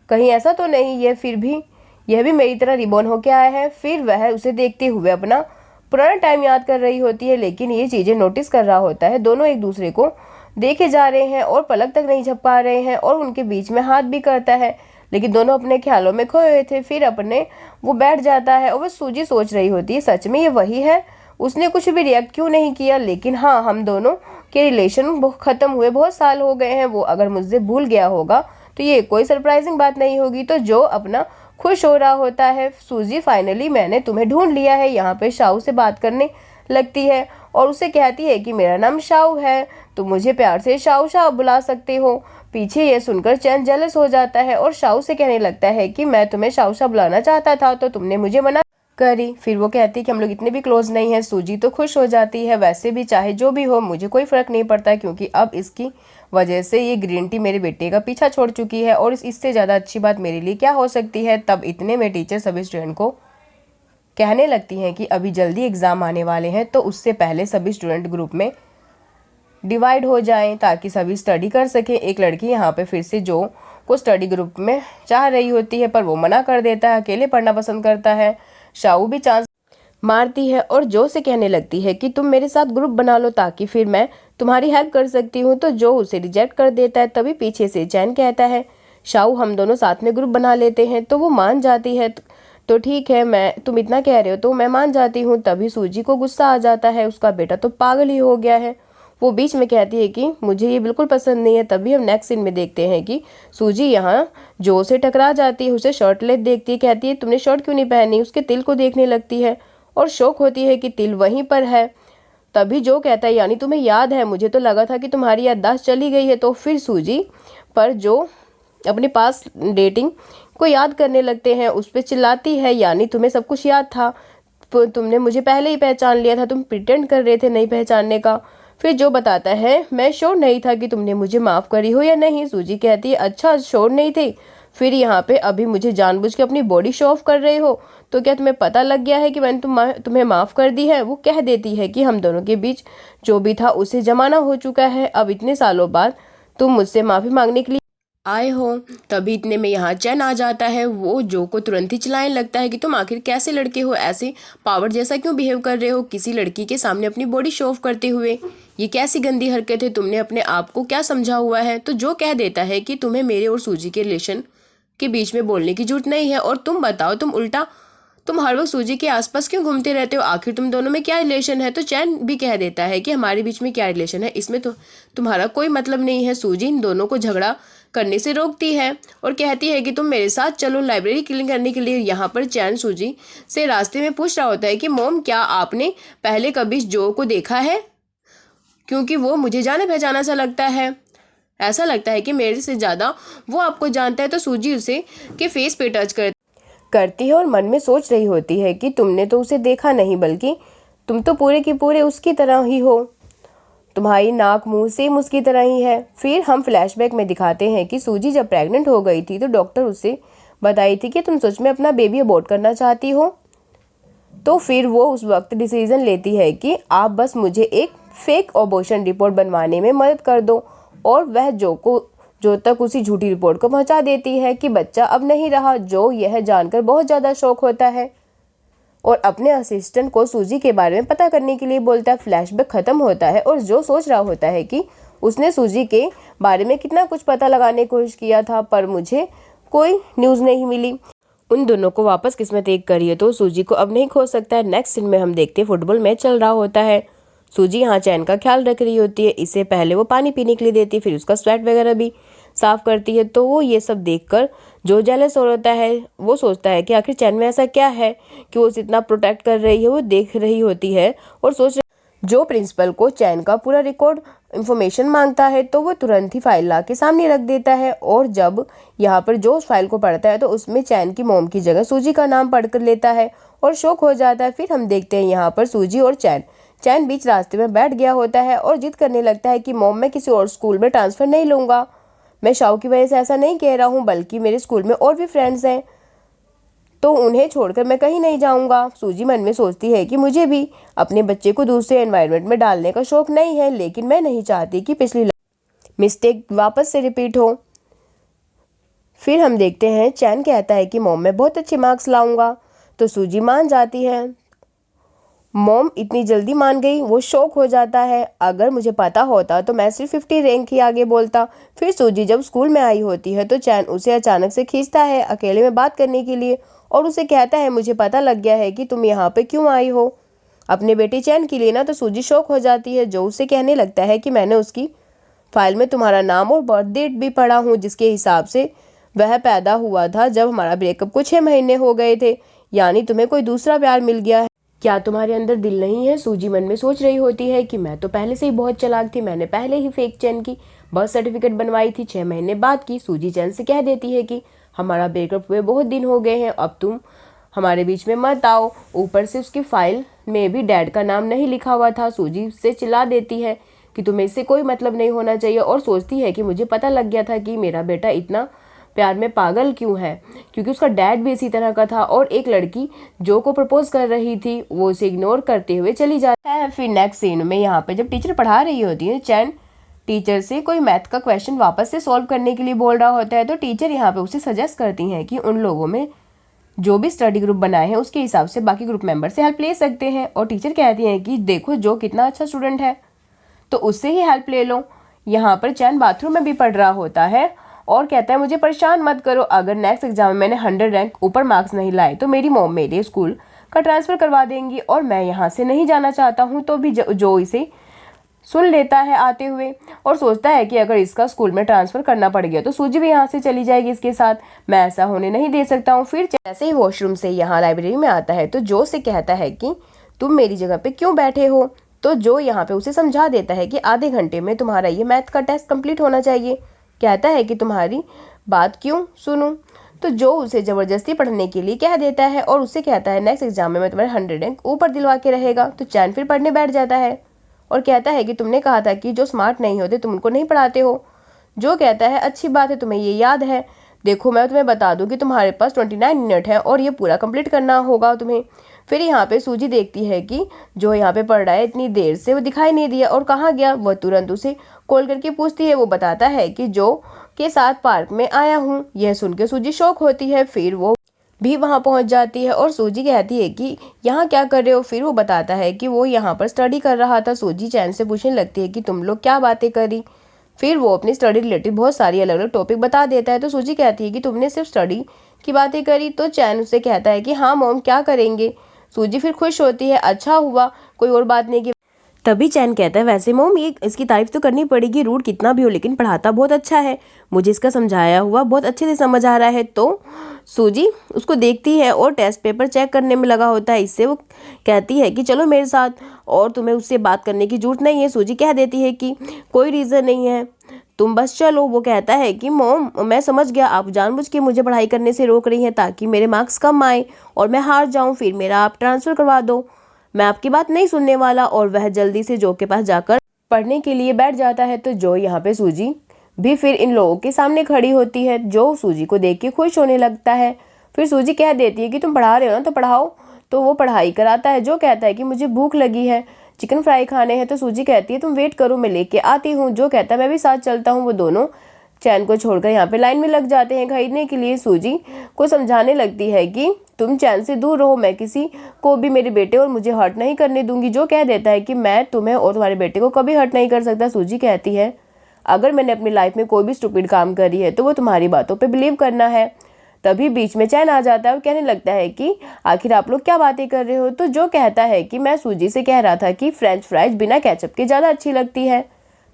कहीं ऐसा तो नहीं है फिर भी यह भी मेरी तरह रिबॉर्न होके आया है। फिर वह उसे देखते हुए अपना पुराना टाइम याद कर रही होती है, लेकिन ये चीज़ें नोटिस कर रहा होता है। दोनों एक दूसरे को देखे जा रहे हैं और पलक तक नहीं झपका रहे हैं और उनके बीच में हाथ भी करता है, लेकिन दोनों अपने ख्यालों में खोए हुए थे। फिर अपने वो बैठ जाता है और वह सूजी सोच रही होती है सच में ये वही है, उसने कुछ भी रिएक्ट क्यों नहीं किया। लेकिन हाँ, हम दोनों के रिलेशन ख़त्म हुए बहुत साल हो गए हैं, वो अगर मुझसे भूल गया होगा तो ये कोई सरप्राइजिंग बात नहीं होगी। तो जो अपना खुश हो रहा होता है, सूजी फाइनली मैंने तुम्हें ढूंढ लिया है। यहाँ पे शाऊ से बात करने लगती है और उसे कहती है कि मेरा नाम शाऊ है, तुम मुझे प्यार से शाऊ शाऊ बुला सकते हो। पीछे ये सुनकर चैन जेलस हो जाता है और शाऊ से कहने लगता है कि मैं तुम्हें शाऊ शाऊ बुलाना चाहता था तो तुमने मुझे मना करी। फिर वो कहती है कि हम लोग इतने भी क्लोज नहीं हैं। सूजी तो खुश हो जाती है, वैसे भी चाहे जो भी हो मुझे कोई फ़र्क नहीं पड़ता, क्योंकि अब इसकी वजह से ये ग्रीन टी मेरे बेटे का पीछा छोड़ चुकी है और इससे ज़्यादा अच्छी बात मेरे लिए क्या हो सकती है। तब इतने में टीचर सभी स्टूडेंट को कहने लगती हैं कि अभी जल्दी एग्ज़ाम आने वाले हैं, तो उससे पहले सभी स्टूडेंट ग्रुप में डिवाइड हो जाएं ताकि सभी स्टडी कर सकें। एक लड़की यहाँ पे फिर से जो को स्टडी ग्रुप में चाह रही होती है, पर वो मना कर देता है, अकेले पढ़ना पसंद करता है। शाऊ भी चांस मारती है और जो से कहने लगती है कि तुम मेरे साथ ग्रुप बना लो ताकि फिर मैं तुम्हारी हेल्प कर सकती हूँ, तो जो उसे रिजेक्ट कर देता है। तभी पीछे से चैन कहता है शाऊ हम दोनों साथ में ग्रुप बना लेते हैं, तो वो मान जाती है। तो ठीक है, मैं तुम इतना कह रहे हो तो मैं मान जाती हूँ। तभी सूजी को गुस्सा आ जाता है, उसका बेटा तो पागल ही हो गया है। वो बीच में कहती है कि मुझे ये बिल्कुल पसंद नहीं है। तभी हम नेक्स्ट सीन में देखते हैं कि सूजी यहाँ जो से टकरा जाती है, उसे शर्टलेस देखती है, कहती है तुमने शर्ट क्यों नहीं पहनी। उसके तिल को देखने लगती है और शौक होती है कि तिल वहीं पर है। तभी जो कहता है यानी तुम्हें याद है, मुझे तो लगा था कि तुम्हारी याददाश्त चली गई है। तो फिर सूजी पर जो अपने पास डेटिंग को याद करने लगते हैं, उस पर चिल्लाती है यानी तुम्हें सब कुछ याद था, तुमने मुझे पहले ही पहचान लिया था, तुम प्रिटेंड कर रहे थे नहीं पहचानने का। फिर जो बताता है मैं श्योर नहीं था कि तुमने मुझे माफ़ करी हो या नहीं। सूजी कहती है अच्छा श्योर नहीं थे, फिर यहाँ पे अभी मुझे जानबूझ के अपनी बॉडी शो ऑफ कर रहे हो, तो क्या तुम्हें पता लग गया है कि मैंने तुम्हें माफ़ कर दी है। वो कह देती है कि हम दोनों के बीच जो भी था उसे जमाना हो चुका है, अब इतने सालों बाद तुम मुझसे माफ़ी मांगने के लिए आए हो। तभी इतने में यहाँ चैन आ जाता है, वो जो को तुरंत ही चिल्लाने लगता है कि तुम आखिर कैसे लड़के हो, ऐसे पावर जैसा क्यों बिहेव कर रहे हो किसी लड़की के सामने अपनी बॉडी शो ऑफ करते हुए, ये कैसी गंदी हरकत है, तुमने अपने आप को क्या समझा हुआ है। तो जो कह देता है कि तुम्हें मेरे और सूजी के रिलेशन के बीच में बोलने की जरूरत नहीं है, और तुम बताओ तुम हर वक्त सूजी के आसपास क्यों घूमते रहते हो, आखिर तुम दोनों में क्या रिलेशन है। तो चैन भी कह देता है कि हमारे बीच में क्या रिलेशन है, इसमें तो तुम्हारा कोई मतलब नहीं है। सूजी इन दोनों को झगड़ा करने से रोकती है और कहती है कि तुम मेरे साथ चलो लाइब्रेरी क्लीन करने के लिए। यहाँ पर चैन सूजी से रास्ते में पूछ रहा होता है कि मोम क्या आपने पहले कभी जो को देखा है, क्योंकि वो मुझे जाने पहचाना सा लगता है, ऐसा लगता है कि मेरे से ज़्यादा वो आपको जानता है। तो सूजी उसे के फेस पे टच करती है और मन में सोच रही होती है कि तुमने तो उसे देखा नहीं, बल्कि तुम तो पूरे की पूरे उसकी तरह ही हो, तुम्हारी नाक मुंह सेम उसकी तरह ही है। फिर हम फ्लैशबैक में दिखाते हैं कि सूजी जब प्रेग्नेंट हो गई थी तो डॉक्टर उसे बताई थी कि तुम सच में अपना बेबी अबॉर्ट करना चाहती हो। तो फिर वो उस वक्त डिसीजन लेती है कि आप बस मुझे एक फेक अबॉर्शन रिपोर्ट बनवाने में मदद कर दो, और वह जो तक उसी झूठी रिपोर्ट को पहुंचा देती है कि बच्चा अब नहीं रहा। जो यह जानकर बहुत ज़्यादा शौक होता है और अपने असिस्टेंट को सूजी के बारे में पता करने के लिए बोलता है। फ्लैशबैक खत्म होता है और जो सोच रहा होता है कि उसने सूजी के बारे में कितना कुछ पता लगाने की कोशिश किया था, पर मुझे कोई न्यूज़ नहीं मिली। उन दोनों को वापस किस्मत एक करी है, तो सूजी को अब नहीं खो सकता है। नेक्स्ट सीन में हम देखते हैं फुटबॉल मैच चल रहा होता है। सूजी यहाँ चैन का ख्याल रख रही होती है, इससे पहले वो पानी पीने के लिए देती है, फिर उसका स्वेट वगैरह भी साफ करती है। तो वो ये सब देखकर जो जेलस हो होता है, वो सोचता है कि आखिर चैन में ऐसा क्या है कि वो उसे इतना प्रोटेक्ट कर रही है। वो देख रही होती है और सोच जो प्रिंसिपल को चैन का पूरा रिकॉर्ड इन्फॉर्मेशन मांगता है, तो वो तुरंत ही फाइल ला के सामने रख देता है। और जब यहाँ पर जो उस फाइल को पढ़ता है, तो उसमें चैन की मॉम की जगह सूजी का नाम पढ़कर लेता है और शॉक हो जाता है। फिर हम देखते हैं यहाँ पर सूजी और चैन बीच रास्ते में बैठ गया होता है और जिद करने लगता है कि मॉम, मैं किसी और स्कूल में ट्रांसफ़र नहीं लूँगा। मैं शाओ की वजह से ऐसा नहीं कह रहा हूँ, बल्कि मेरे स्कूल में और भी फ्रेंड्स हैं, तो उन्हें छोड़कर मैं कहीं नहीं जाऊंगा। सूजी मन में सोचती है कि मुझे भी अपने बच्चे को दूसरे एनवायरनमेंट में डालने का शौक नहीं है, लेकिन मैं नहीं चाहती कि पिछली मिस्टेक वापस से रिपीट हो। फिर हम देखते हैं चैन कहता है कि मॉम, मैं बहुत अच्छे मार्क्स लाऊंगा। तो सूजी मान जाती है। मॉम इतनी जल्दी मान गई, वो शौक हो जाता है। अगर मुझे पता होता तो मैं सिर्फ 50 रैंक ही आगे बोलता। फिर सूजी जब स्कूल में आई होती है, तो चैन उसे अचानक से खींचता है अकेले में बात करने के लिए और उसे कहता है, मुझे पता लग गया है कि तुम यहाँ पे क्यों आई हो, अपने बेटे चैन के लिए ना। तो सूजी शौक हो जाती है, जो उसे कहने लगता है कि मैंने उसकी फाइल में तुम्हारा नाम और बर्थ डेट भी पढ़ा हूँ, जिसके हिसाब से वह पैदा हुआ था जब हमारा ब्रेकअप को 6 महीने हो गए थे, यानी तुम्हें कोई दूसरा प्यार मिल गया है। क्या तुम्हारे अंदर दिल नहीं है? सूजी मन में सोच रही होती है कि मैं तो पहले से ही बहुत चालाक थी, मैंने पहले ही फेक चैन की बर्थ सर्टिफिकेट बनवाई थी 6 महीने बाद की। सूजी चैन से कह देती है कि हमारा ब्रेकअप हुए बहुत दिन हो गए हैं, अब तुम हमारे बीच में मत आओ। ऊपर से उसकी फाइल में भी डैड का नाम नहीं लिखा हुआ था। सूजी से चिल्ला देती है कि तुम्हें इससे कोई मतलब नहीं होना चाहिए, और सोचती है कि मुझे पता लग गया था कि मेरा बेटा इतना प्यार में पागल क्यों है, क्योंकि उसका डैड भी इसी तरह का था। और एक लड़की जो को प्रपोज कर रही थी, वो उसे इग्नोर करते हुए चली जाती है। फिर नेक्स्ट सीन में यहाँ पे जब टीचर पढ़ा रही होती है, चैन टीचर से कोई मैथ का क्वेश्चन वापस से सॉल्व करने के लिए बोल रहा होता है। तो टीचर यहाँ पे उसे सजेस्ट करती हैं कि उन लोगों में जो भी स्टडी ग्रुप बनाए हैं, उसके हिसाब से बाकी ग्रुप मेंबर से हेल्प ले सकते हैं। और टीचर कहती हैं कि देखो जो कितना अच्छा स्टूडेंट है, तो उससे ही हेल्प ले लो। यहाँ पर चैन बाथरूम में भी पढ़ रहा होता है और कहता है, मुझे परेशान मत करो, अगर नेक्स्ट एग्जाम में मैंने 100 रैंक ऊपर मार्क्स नहीं लाए तो मेरी मॉम मेरे स्कूल का ट्रांसफ़र करवा देंगी, और मैं यहाँ से नहीं जाना चाहता हूँ। तो भी जो इसे सुन लेता है आते हुए और सोचता है कि अगर इसका स्कूल में ट्रांसफ़र करना पड़ गया तो सूजी भी यहाँ से चली जाएगी इसके साथ, मैं ऐसा होने नहीं दे सकता हूँ। फिर जैसे ही वॉशरूम से यहाँ लाइब्रेरी में आता है, तो जो से कहता है कि तुम मेरी जगह पे क्यों बैठे हो। तो जो यहाँ पे उसे समझा देता है कि आधे घंटे में तुम्हारा ये मैथ का टेस्ट कंप्लीट होना चाहिए। कहता है कि तुम्हारी बात क्यों सुनूं। तो जो उसे ज़बरदस्ती पढ़ने के लिए कह देता है और उससे कहता है, नेक्स्ट एग्जाम में मैं तुम्हारे 100 रैंक ऊपर दिलवा के रहेगा। तो चैन फिर पढ़ने बैठ जाता है और कहता है कि तुमने कहा था कि जो स्मार्ट नहीं होते तुम उनको नहीं पढ़ाते हो। जो कहता है, अच्छी बात है, तुम्हें ये याद है, देखो मैं तुम्हें बता दूं कि तुम्हारे पास 29 मिनट है और ये पूरा कंप्लीट करना होगा तुम्हें। फिर यहाँ पे सूजी देखती है कि जो यहाँ पे पढ़ रहा है इतनी देर से वो दिखाई नहीं दिया और कहाँ गया। वह तुरंत उसे कॉल करके पूछती है। वो बताता है कि जो के साथ पार्क में आया हूँ। यह सुन के सूजी शौक होती है। फिर वो भी वहाँ पहुँच जाती है और सूजी कहती है कि यहाँ क्या कर रहे हो। फिर वो बताता है कि वो यहाँ पर स्टडी कर रहा था। सूजी चैन से पूछने लगती है कि तुम लोग क्या बातें करी। फिर वो अपनी स्टडी रिलेटेड बहुत सारी अलग अलग टॉपिक बता देता है। तो सूजी कहती है कि तुमने सिर्फ स्टडी की बातें करी। तो चैन उससे कहता है कि हाँ मॉम, क्या करेंगे। सूजी फिर खुश होती है, अच्छा हुआ कोई और बात नहीं की। तभी चैन कहता है, वैसे मॉम ये इसकी तारीफ तो करनी पड़ेगी, रूट कितना भी हो लेकिन पढ़ाता बहुत अच्छा है, मुझे इसका समझाया हुआ बहुत अच्छे से समझ आ रहा है। तो सूजी उसको देखती है और टेस्ट पेपर चेक करने में लगा होता है। इससे वो कहती है कि चलो मेरे साथ, और तुम्हें उससे बात करने की जरूरत नहीं है। सूजी कह देती है कि कोई रीज़न नहीं है, तुम बस चलो। वो कहता है कि मॉम मैं समझ गया, आप जानबूझ के मुझे पढ़ाई करने से रोक रही हैं ताकि मेरे मार्क्स कम आए और मैं हार जाऊँ, फिर मेरा आप ट्रांसफ़र करवा दो, मैं आपकी बात नहीं सुनने वाला। और वह जल्दी से जो के पास जाकर पढ़ने के लिए बैठ जाता है। तो जो यहाँ पे सूजी भी फिर इन लोगों के सामने खड़ी होती है। जो सूजी को देख के खुश होने लगता है। फिर सूजी कह देती है कि तुम पढ़ा रहे हो ना तो पढ़ाओ। तो वो पढ़ाई कराता है। जो कहता है कि मुझे भूख लगी है, चिकन फ्राई खाने हैं। तो सूजी कहती है तुम वेट करो, मैं लेके आती हूँ। जो कहता है मैं भी साथ चलता हूँ। वो दोनों चैन को छोड़कर यहाँ पे लाइन में लग जाते हैं खरीदने के लिए। सूजी को समझाने लगती है कि तुम चैन से दूर रहो, मैं किसी को भी मेरे बेटे और मुझे हर्ट नहीं करने दूंगी। जो कह देता है कि मैं तुम्हें और तुम्हारे बेटे को कभी हर्ट नहीं कर सकता। सूजी कहती है अगर मैंने अपनी लाइफ में कोई भी स्टूपिड काम करी है तो वो तुम्हारी बातों पे बिलीव करना है। तभी बीच में चैन आ जाता है और कहने लगता है कि आखिर आप लोग क्या बातें कर रहे हो। तो जो कहता है कि मैं सूजी से कह रहा था कि फ्रेंच फ्राइज बिना केचप के ज़्यादा अच्छी लगती है।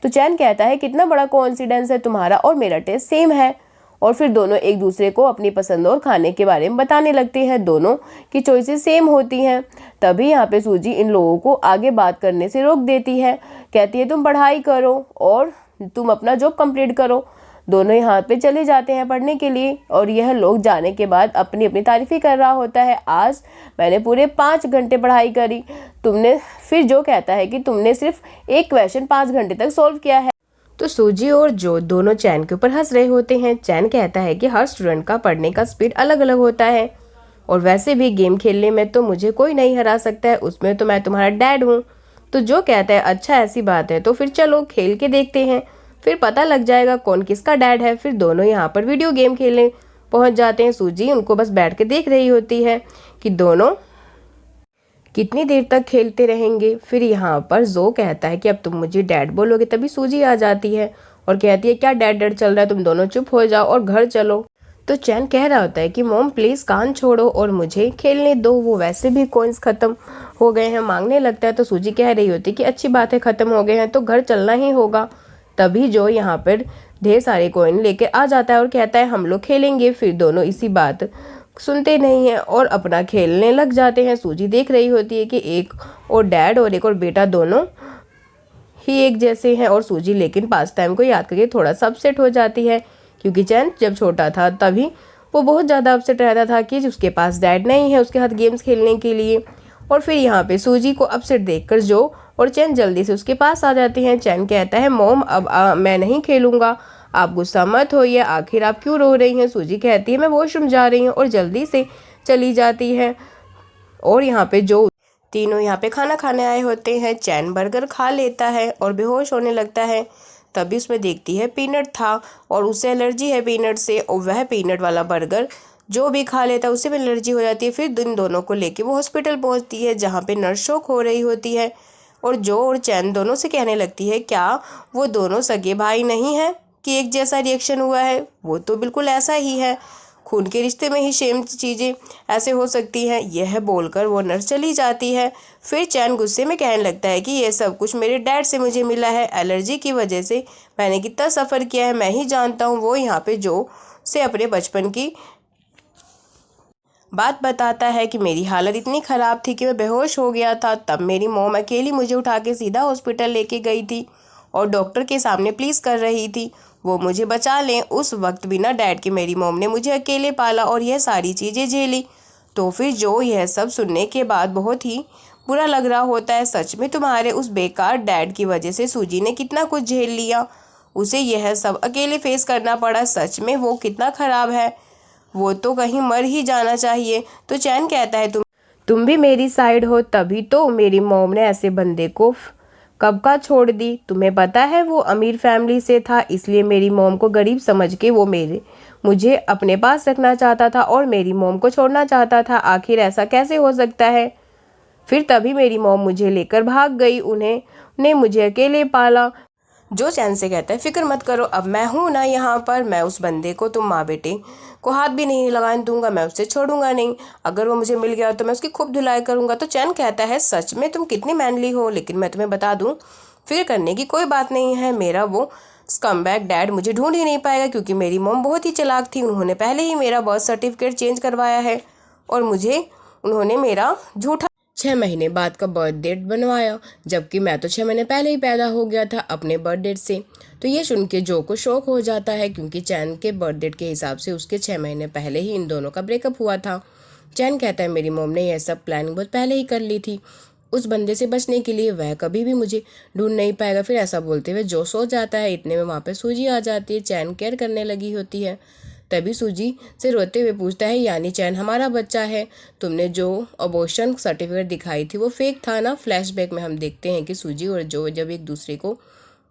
तो चैन कहता है कितना बड़ा कोइंसिडेंस है, तुम्हारा और मेरा टेस्ट सेम है। और फिर दोनों एक दूसरे को अपनी पसंद और खाने के बारे में बताने लगते हैं। दोनों की चॉइसेस सेम होती हैं। तभी यहाँ पे सूजी इन लोगों को आगे बात करने से रोक देती है। कहती है तुम पढ़ाई करो और तुम अपना जॉब कंप्लीट करो। दोनों यहाँ पे चले जाते हैं पढ़ने के लिए और यह लोग जाने के बाद अपनी अपनी तारीफ़ें कर रहा होता है। आज मैंने पूरे 5 घंटे पढ़ाई करी, तुमने। फिर जो कहता है कि तुमने सिर्फ एक क्वेश्चन 5 घंटे तक सॉल्व किया है। तो सूजी और जो दोनों चैन के ऊपर हंस रहे होते हैं। चैन कहता है कि हर स्टूडेंट का पढ़ने का स्पीड अलग अलग होता है और वैसे भी गेम खेलने में तो मुझे कोई नहीं हरा सकता है, उसमें तो मैं तुम्हारा डैड हूँ। तो जो कहता है अच्छा ऐसी बात है तो फिर चलो खेल के देखते हैं, फिर पता लग जाएगा कौन किसका डैड है। फिर दोनों यहाँ पर वीडियो गेम खेलने पहुँच जाते हैं। सूजी उनको बस बैठ के देख रही होती है कि दोनों कितनी देर तक खेलते रहेंगे। फिर यहाँ पर जो कहता है कि अब तुम मुझे डैड बोलोगे। तभी सूजी आ जाती है और कहती है क्या डैड डैड चल रहा है, तुम दोनों चुप हो जाओ और घर चलो। तो चैन कह रहा होता है कि मॉम प्लीज़ कान छोड़ो और मुझे खेलने दो, वो वैसे भी कॉइन्स ख़त्म हो गए हैं। मांगने लगता है तो सूजी कह रही होती है कि अच्छी बात है, ख़त्म हो गए हैं तो घर चलना ही होगा। तभी जो यहाँ पर ढेर सारे कॉइन लेकर आ जाता है और कहता है हम लोग खेलेंगे। फिर दोनों इसी बात सुनते नहीं हैं और अपना खेलने लग जाते हैं। सूजी देख रही होती है कि एक और डैड और एक और बेटा दोनों ही एक जैसे हैं। और सूजी लेकिन पास टाइम को याद करके थोड़ा सा अपसेट हो जाती है, क्योंकि चैन जब छोटा था तभी वो बहुत ज़्यादा अपसेट रहता था कि उसके पास डैड नहीं है उसके साथ गेम्स खेलने के लिए। और फिर यहाँ पे सूजी को अपसेट देखकर जो और चैन जल्दी से उसके पास आ जाते हैं। चैन कहता है मॉम अब मैं नहीं खेलूँगा, आप गुस्सा मत होइए, आखिर आप क्यों रो रही हैं। सूजी कहती है मैं वॉशरूम जा रही हूँ और जल्दी से चली जाती है। और यहाँ पे जो तीनों यहाँ पे खाना खाने आए होते हैं। चैन बर्गर खा लेता है और बेहोश होने लगता है। तभी उसमें देखती है पीनट था और उसे एलर्जी है पीनट से, और वह पीनट वाला बर्गर जो भी खा लेता है उसे भी एलर्जी हो जाती है। फिर इन दोनों को लेके वो हॉस्पिटल पहुँचती है जहाँ पे नर्स शॉक हो रही होती है और जो और चैन दोनों से कहने लगती है क्या वो दोनों सगे भाई नहीं हैं कि एक जैसा रिएक्शन हुआ है। वो तो बिल्कुल ऐसा ही है, खून के रिश्ते में ही सेम चीज़ें ऐसे हो सकती हैं। यह बोलकर वो नर्स चली जाती है। फिर चैन गुस्से में कहने लगता है कि यह सब कुछ मेरे डैड से मुझे मिला है, एलर्जी की वजह से मैंने कितना सफ़र किया है मैं ही जानता हूँ। वो यहाँ पे जो से अपने बचपन की बात बताता है कि मेरी हालत इतनी ख़राब थी कि मैं बेहोश हो गया था, तब मेरी मॉम अकेली मुझे उठा के सीधा हॉस्पिटल लेके गई थी और डॉक्टर के सामने प्लीज़ कर रही थी वो मुझे बचा लें। उस वक्त बिना डैड के मेरी मॉम ने मुझे अकेले पाला और यह सारी चीज़ें झेली। तो फिर जो यह सब सुनने के बाद बहुत ही बुरा लग रहा होता है। सच में तुम्हारे उस बेकार डैड की वजह से सूजी ने कितना कुछ झेल लिया, उसे यह सब अकेले फेस करना पड़ा। सच में वो कितना ख़राब है, वो तो कहीं मर ही जाना चाहिए। तो चैन कहता है तुम भी मेरी साइड हो, तभी तो मेरी मॉम ने ऐसे बंदे को कब का छोड़ दी। तुम्हें पता है वो अमीर फैमिली से था, इसलिए मेरी मॉम को गरीब समझ के वो मुझे अपने पास रखना चाहता था और मेरी मॉम को छोड़ना चाहता था। आखिर ऐसा कैसे हो सकता है। फिर तभी मेरी मॉम मुझे लेकर भाग गई, उन्हें मुझे अकेले पाला। जो चैन से कहता है फिक्र मत करो, अब मैं हूँ ना यहाँ पर, मैं उस बंदे को तुम माँ बेटे को हाथ भी नहीं लगाने दूंगा, मैं उससे छोड़ूंगा नहीं। अगर वो मुझे मिल गया तो मैं उसकी खूब धुलाई करूंगा। तो चैन कहता है सच में तुम कितनी मैनली हो, लेकिन मैं तुम्हें बता दूं फिक्र करने की कोई बात नहीं है। मेरा वो स्कमबैग डैड मुझे ढूंढ ही नहीं पाएगा, क्योंकि मेरी मॉम बहुत ही चालाक थी। उन्होंने पहले ही मेरा बर्थ सर्टिफिकेट चेंज करवाया है और उन्होंने मेरा झूठा 6 महीने बाद का बर्थ डेट बनवाया, जबकि मैं तो 6 महीने पहले ही पैदा हो गया था अपने बर्थ डेट से। तो ये सुन के जो को शौक हो जाता है, क्योंकि चैन के बर्थ डेट के हिसाब से उसके 6 महीने पहले ही इन दोनों का ब्रेकअप हुआ था। चैन कहता है मेरी मॉम ने यह सब प्लानिंग बहुत पहले ही कर ली थी उस बंदे से बचने के लिए, वह कभी भी मुझे ढूंढ नहीं पाएगा। फिर ऐसा बोलते हुए जो सो जाता है। इतने में वहाँ पे सूजी आ जाती है, चैन केयर करने लगी होती है। तभी सूजी से रोते हुए पूछता है यानी चैन हमारा बच्चा है, तुमने जो अबॉर्शन सर्टिफिकेट दिखाई थी वो फेक था ना। फ्लैशबैक में हम देखते हैं कि सूजी और जो जब एक दूसरे को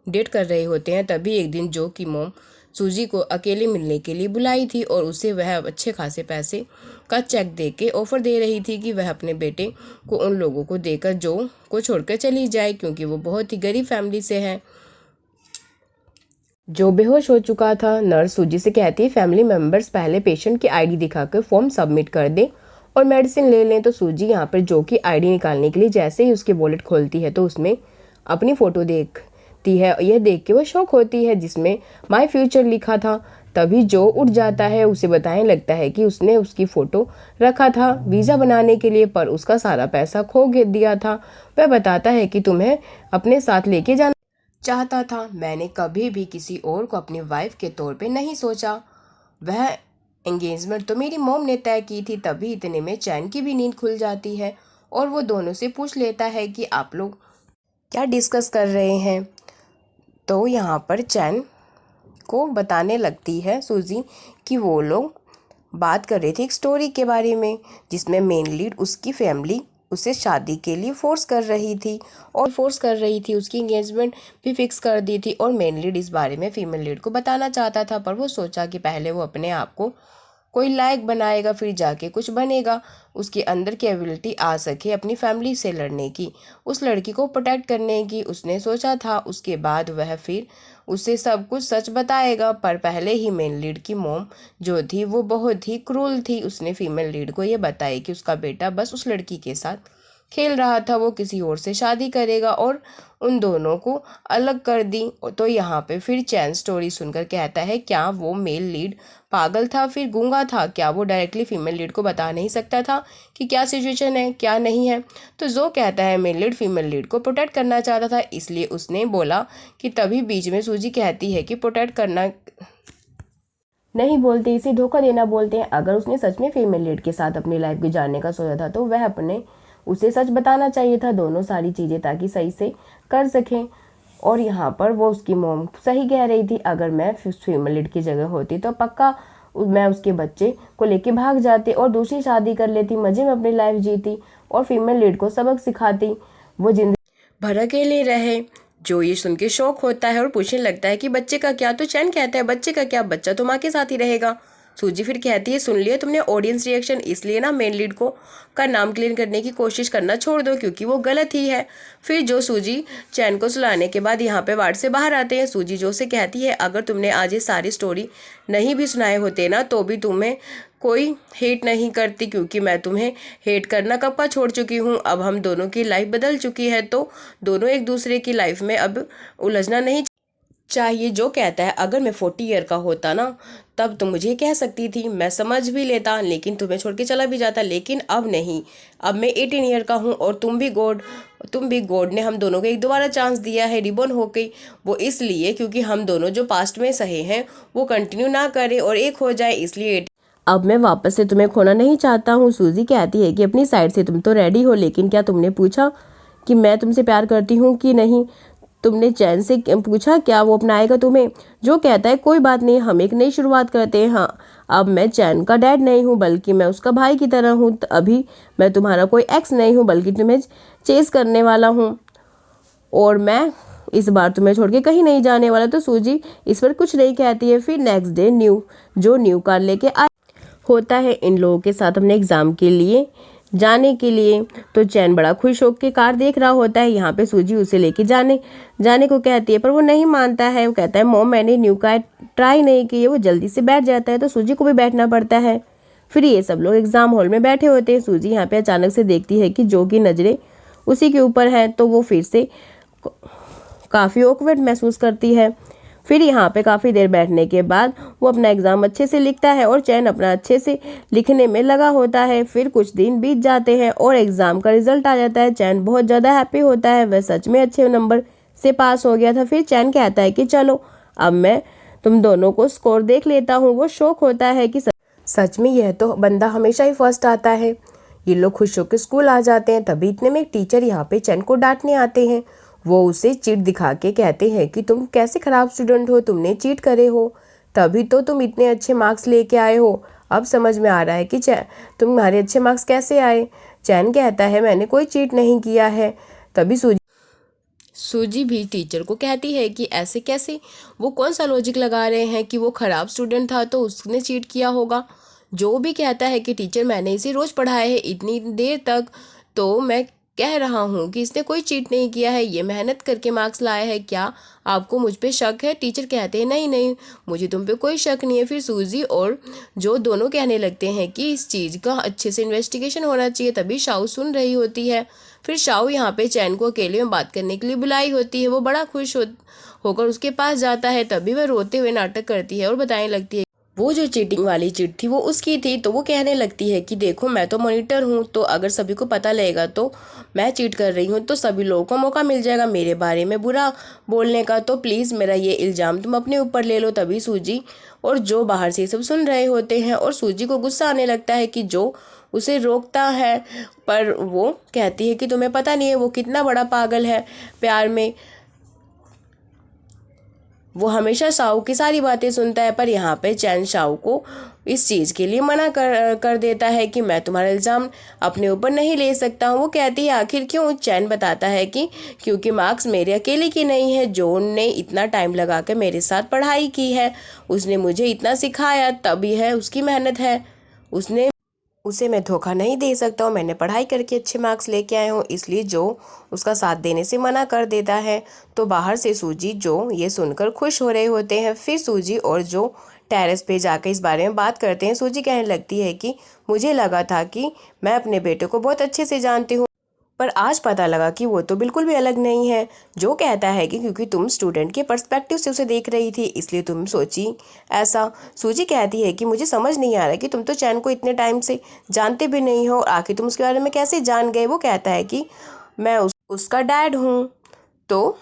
डेट कर रहे होते हैं, तभी एक दिन जो की मॉम सूजी को अकेले मिलने के लिए बुलाई थी और उसे वह अच्छे खासे पैसे का चेक दे के ऑफर दे रही थी कि वह अपने बेटे को उन लोगों को देकर जो को छोड़कर चली जाए, क्योंकि वो बहुत ही गरीब फैमिली से है। जो बेहोश हो चुका था। नर्स सूजी से कहती है फैमिली मेंबर्स पहले पेशेंट की आईडी दिखाकर फॉर्म सबमिट कर दें और मेडिसिन ले लें। तो सूजी यहाँ पर जो की आईडी निकालने के लिए जैसे ही उसकी वॉलेट खोलती है तो उसमें अपनी फ़ोटो देखती है। यह देख के वो शौक होती है जिसमें माय फ्यूचर लिखा था। तभी जो उठ जाता है, उसे बताने लगता है कि उसने उसकी फ़ोटो रखा था वीज़ा बनाने के लिए, पर उसका सारा पैसा खो दिया था। वह बताता है कि तुम्हें अपने साथ लेके जाना चाहता था। मैंने कभी भी किसी और को अपनी वाइफ के तौर पे नहीं सोचा। वह एंगेजमेंट तो मेरी मॉम ने तय की थी। तभी इतने में चैन की भी नींद खुल जाती है और वो दोनों से पूछ लेता है कि आप लोग क्या डिस्कस कर रहे हैं। तो यहाँ पर चैन को बताने लगती है सूजी कि वो लोग बात कर रहे थे एक स्टोरी के बारे में जिसमें मेन लीड उसकी फैमिली उसे शादी के लिए फोर्स कर रही थी उसकी एंगेजमेंट भी फिक्स कर दी थी और मेन लीड इस बारे में फीमेल लीड को बताना चाहता था, पर वो सोचा कि पहले वो अपने आप को कोई लायक बनाएगा फिर जाके कुछ बनेगा, उसके अंदर की एबिलिटी आ सके अपनी फैमिली से लड़ने की, उस लड़की को प्रोटेक्ट करने की उसने सोचा था। उसके बाद वह फिर उसे सब कुछ सच बताएगा, पर पहले ही मेन लीड की मॉम जो थी वो बहुत ही क्रूल थी। उसने फीमेल लीड को ये बताया कि उसका बेटा बस उस लड़की के साथ खेल रहा था, वो किसी और से शादी करेगा और उन दोनों को अलग कर दी। तो यहाँ पे फिर चैन स्टोरी सुनकर कहता है क्या वो मेल लीड पागल था, फिर गूंगा था, क्या वो डायरेक्टली फीमेल लीड को बता नहीं सकता था कि क्या सिचुएशन है क्या नहीं है। तो जो कहता है मेल लीड फीमेल लीड को प्रोटेक्ट करना चाहता था इसलिए उसने बोला कि तभी बीच में सूजी कहती है कि प्रोटेक्ट करना नहीं बोलते, इसे धोखा देना बोलते हैं। अगर उसने सच में फीमेल लीड के साथ अपनी लाइफ गुजारने का सोचा था तो वह उसे सच बताना चाहिए था दोनों सारी चीज़ें ताकि सही से कर सकें। और यहाँ पर वो उसकी मॉम सही कह रही थी, अगर मैं फीमेल लीड की जगह होती तो पक्का मैं उसके बच्चे को लेके भाग जाती और दूसरी शादी कर लेती, मज़े में अपनी लाइफ जीती और फीमेल लीड को सबक सिखाती, वो जिंदगी भर अकेले रहे। जो ये सुन के शौक होता है और पूछने लगता है कि बच्चे का क्या। तो चैन कहता है बच्चे का क्या, बच्चा तो माँ के साथ ही रहेगा। सूजी फिर कहती है सुन लिया तुमने ऑडियंस रिएक्शन, इसलिए ना मेन लीड को का नाम क्लीन करने की कोशिश करना छोड़ दो क्योंकि वो गलत ही है। फिर जो सूजी चैन को सुलाने के बाद यहाँ पे वार्ड से बाहर आते हैं। सूजी जो से कहती है अगर तुमने आज ये सारी स्टोरी नहीं भी सुनाए होते ना तो भी तुम्हें कोई हेट नहीं करती क्योंकि मैं तुम्हें हेट करना कब का छोड़ चुकी हूँ। अब हम दोनों की लाइफ बदल चुकी है तो दोनों एक दूसरे की लाइफ में अब उलझना नहीं चाहिए। जो कहता है अगर मैं 40 ईयर का होता ना तब तो मुझे कह सकती थी, मैं समझ भी लेता लेकिन तुम्हें छोड़ के चला भी जाता, लेकिन अब नहीं, अब मैं 18 ईयर का हूँ और तुम भी गॉड ने हम दोनों को एक दोबारा चांस दिया है रिबॉर्न हो गई। वो इसलिए क्योंकि हम दोनों जो पास्ट में सहे हैं वो कंटिन्यू ना करें और एक हो जाए, इसलिए अब मैं वापस से तुम्हें खोना नहीं चाहता हूँ। सूजी कहती है कि अपनी साइड से तुम तो रेडी हो, लेकिन क्या तुमने पूछा कि मैं तुमसे प्यार करती हूँ कि नहीं? तुमने चैन से पूछा क्या वो अपनाएगा तुम्हें? जो कहता है कोई बात नहीं, हम एक नई शुरुआत करते हैं। हाँ, अब मैं चैन का डैड नहीं हूँ बल्कि मैं उसका भाई की तरह हूँ। अभी मैं तुम्हारा कोई एक्स नहीं हूँ बल्कि तुम्हें चेस करने वाला हूँ और मैं इस बार तुम्हें छोड़ के कहीं नहीं जाने वाला। तो सूजी इस पर कुछ नहीं कहती है। फिर नेक्स्ट डे न्यू कार लेके आया होता है इन लोगों के साथ अपने एग्ज़ाम के लिए जाने के लिए। तो चैन बड़ा खुश होकर कार देख रहा होता है। यहाँ पे सूजी उसे लेके जाने को कहती है पर वो नहीं मानता है। वो कहता है मॉम मैंने न्यू कार ट्राई नहीं की है। वो जल्दी से बैठ जाता है तो सूजी को भी बैठना पड़ता है। फिर ये सब लोग एग्ज़ाम हॉल में बैठे होते हैं। सूजी यहाँ पे अचानक से देखती है कि जो की नज़रें उसी के ऊपर हैं तो वो फिर से काफ़ी ऑकवर्ड महसूस करती है। फिर यहाँ पे काफ़ी देर बैठने के बाद वो अपना एग्ज़ाम अच्छे से लिखता है और चैन अपना अच्छे से लिखने में लगा होता है। फिर कुछ दिन बीत जाते हैं और एग्ज़ाम का रिजल्ट आ जाता है। चैन बहुत ज़्यादा हैप्पी होता है, वह सच में अच्छे नंबर से पास हो गया था। फिर चैन कहता है कि चलो अब मैं तुम दोनों को स्कोर देख लेता हूँ। वो शौक होता है कि सच में यह तो बंदा हमेशा ही फर्स्ट आता है। ये लोग खुश होकर स्कूल आ जाते हैं। तभी इतने में एक टीचर यहाँ पे चैन को डांटने आते हैं। वो उसे चीट दिखा के कहते हैं कि तुम कैसे ख़राब स्टूडेंट हो, तुमने चीट करे हो तभी तो तुम इतने अच्छे मार्क्स लेके आए हो। अब समझ में आ रहा है कि तुम्हारे अच्छे मार्क्स कैसे आए। चैन कहता है मैंने कोई चीट नहीं किया है। तभी सूजी भी टीचर को कहती है कि ऐसे कैसे, वो कौन सा लॉजिक लगा रहे हैं कि वो ख़राब स्टूडेंट था तो उसने चीट किया होगा। जो भी कहता है कि टीचर मैंने इसे रोज़ पढ़ाया है इतनी देर तक तो मैं कह रहा हूँ कि इसने कोई चीट नहीं किया है, ये मेहनत करके मार्क्स लाया है, क्या आपको मुझ पे शक है? टीचर कहते हैं नहीं नहीं, मुझे तुम पे कोई शक नहीं है। फिर सूजी और जो दोनों कहने लगते हैं कि इस चीज़ का अच्छे से इन्वेस्टिगेशन होना चाहिए। तभी शाओ सुन रही होती है। फिर शाओ यहाँ पे चैन को अकेले में बात करने के लिए बुलाई होती है। वो बड़ा खुश होकर उसके पास जाता है। तभी वह रोते हुए नाटक करती है और बताने लगती है वो जो चीटिंग वाली चिट थी वो उसकी थी। तो वो कहने लगती है कि देखो मैं तो मॉनिटर हूँ, तो अगर सभी को पता लगेगा तो मैं चीट कर रही हूँ तो सभी लोगों को मौका मिल जाएगा मेरे बारे में बुरा बोलने का। तो प्लीज़ मेरा ये इल्ज़ाम तुम अपने ऊपर ले लो। तभी सूजी और जो बाहर से सब सुन रहे होते हैं और सूजी को गुस्सा आने लगता है कि जो उसे रोकता है, पर वो कहती है कि तुम्हें पता नहीं है वो कितना बड़ा पागल है प्यार में। वो हमेशा शाओ की सारी बातें सुनता है, पर यहाँ पे चैन शाओ को इस चीज़ के लिए मना कर देता है कि मैं तुम्हारा इल्ज़ाम अपने ऊपर नहीं ले सकता हूँ। वो कहती है आखिर क्यों? चैन बताता है कि क्योंकि मार्क्स मेरे अकेले की नहीं है, जॉन ने इतना टाइम लगा कर मेरे साथ पढ़ाई की है, उसने मुझे इतना सिखाया, तभी है उसकी मेहनत है, उसे मैं धोखा नहीं दे सकता हूँ। मैंने पढ़ाई करके अच्छे मार्क्स लेके आया हूँ, इसलिए जो उसका साथ देने से मना कर देता है। तो बाहर से सूजी जो ये सुनकर खुश हो रहे होते हैं। फिर सूजी और जो टेरेस पे जाकर इस बारे में बात करते हैं। सूजी कहने लगती है कि मुझे लगा था कि मैं अपने बेटे को बहुत अच्छे से जानती हूँ, पर आज पता लगा कि वो तो बिल्कुल भी अलग नहीं है। जो कहता है कि क्योंकि तुम स्टूडेंट के पर्सपेक्टिव से उसे देख रही थी इसलिए तुम सोची ऐसा। सूजी कहती है कि मुझे समझ नहीं आ रहा कि तुम तो चैन को इतने टाइम से जानते भी नहीं हो और आखिर तुम उसके बारे में कैसे जान गए। वो कहता है कि मैं उसका डैड हूँ। तो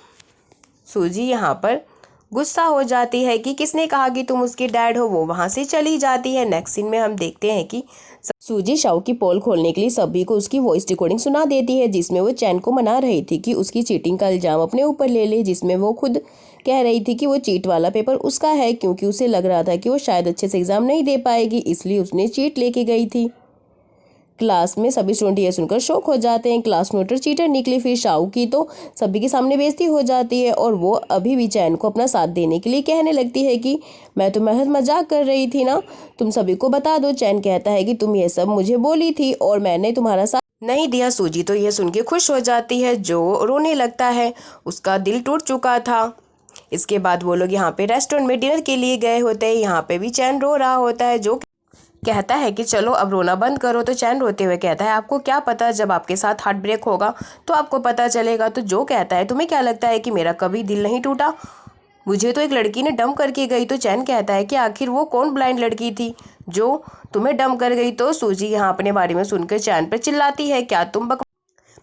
सूजी यहाँ पर गुस्सा हो जाती है कि किसने कहा कि तुम उसकी डैड हो। वो वहाँ से चली जाती है। नेक्स्ट सीन में हम देखते हैं कि सूजी शाओ की पोल खोलने के लिए सभी को उसकी वॉइस रिकॉर्डिंग सुना देती है, जिसमें वो चैन को मना रही थी कि उसकी चीटिंग का इल्जाम अपने ऊपर ले ले। जिसमें वो खुद कह रही थी कि वो चीट वाला पेपर उसका है, क्योंकि उसे लग रहा था कि वो शायद अच्छे से एग्जाम नहीं दे पाएगी, इसलिए उसने चीट लेके गई थी। क्लास में सभी स्टूडेंट ये सुनकर शॉक हो जाते हैं। क्लास मॉनिटर चीटर निकली। फिर शाओ की तो सभी के सामने बेइज्जती हो जाती है और वो अभी भी चैन को अपना साथ देने के लिए कहने लगती है कि मैं तो महज मजाक कर रही थी ना, तुम सभी को बता दो। चैन कहता है कि तुम ये सब मुझे बोली थी और मैंने तुम्हारा साथ नहीं दिया। सूजी तो यह सुन के खुश हो जाती है, जो रोने लगता है, उसका दिल टूट चुका था। इसके बाद वो लोग यहाँ पे रेस्टोरेंट में डिनर के लिए गए होते हैं। यहाँ पे भी चैन रो रहा होता है, जो कहता है कि चलो अब रोना बंद करो। तो चैन रोते हुए कहता है आपको क्या पता, जब आपके साथ हार्ट ब्रेक होगा तो आपको पता चलेगा। तो जो कहता है तुम्हें क्या लगता है कि मेरा कभी दिल नहीं टूटा, मुझे तो एक लड़की ने डंप करके गई। तो चैन कहता है कि आखिर वो कौन ब्लाइंड लड़की थी जो तुम्हें डंप कर गई। तो सूजी यहाँ अपने बारे में सुनकर चैन पर चिल्लाती है क्या तुम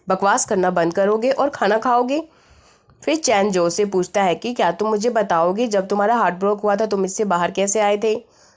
बकवास करना बंद करोगे और खाना खाओगे। फिर चैन जो से पूछता है कि क्या तुम मुझे बताओगे जब तुम्हारा हार्ट ब्रेक हुआ था तुम इससे बाहर कैसे आए थे।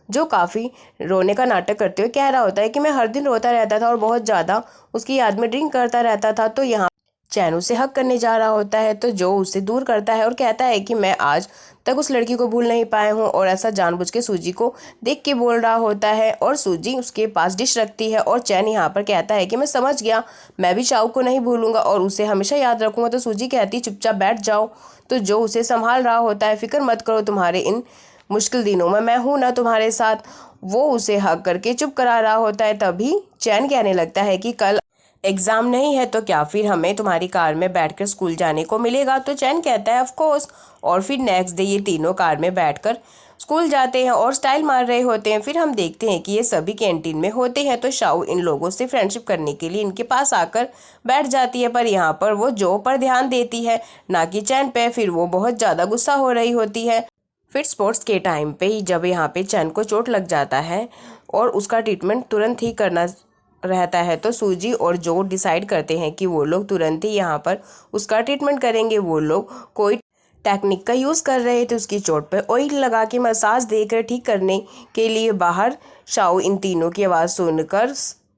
जो काफ़ी रोने का नाटक करते हुए कह रहा होता है कि मैं हर दिन रोता रहता था और बहुत ज़्यादा उसकी याद में ड्रिंक करता रहता था। तो यहाँ चैन उसे हक करने जा रहा होता है, तो जो उसे दूर करता है और कहता है कि मैं आज तक उस लड़की को भूल नहीं पाया हूँ, और ऐसा जानबूझ के सूजी को देख के बोल रहा होता है। और सूजी उसके पास डिश रखती है और चैन यहाँ पर कहता है कि मैं समझ गया, मैं भी शाओ को नहीं भूलूंगा और उसे हमेशा याद रखूंगा। तो सूजी कहती है चुपचाप बैठ जाओ। तो जो उसे संभाल रहा होता है फिक्र मत करो, तुम्हारे इन मुश्किल दिनों में मैं हूं ना तुम्हारे साथ। वो उसे हक करके चुप करा रहा होता है। तभी चैन कहने लगता है कि कल एग्ज़ाम नहीं है तो क्या फिर हमें तुम्हारी कार में बैठकर स्कूल जाने को मिलेगा। तो चैन कहता है ऑफ कोर्स। और फिर नेक्स्ट डे ये तीनों कार में बैठकर स्कूल जाते हैं और स्टाइल मार रहे होते हैं। फिर हम देखते हैं कि ये सभी कैंटीन में होते हैं। तो शाओ इन लोगों से फ्रेंडशिप करने के लिए इनके पास आकर बैठ जाती है, पर यहाँ पर वो जो पर ध्यान देती है ना कि चैन पे। फिर वो बहुत ज़्यादा गुस्सा हो रही होती है। फिर स्पोर्ट्स के टाइम पे ही जब यहाँ पे चैन को चोट लग जाता है और उसका ट्रीटमेंट तुरंत ही करना रहता है, तो सूजी और जो डिसाइड करते हैं कि वो लोग तुरंत ही यहाँ पर उसका ट्रीटमेंट करेंगे। वो लोग कोई टेक्निक का यूज़ कर रहे थे उसकी चोट पे ऑयल लगा के मसाज देकर ठीक करने के लिए। बाहर शाओ इन तीनों की आवाज़ सुनकर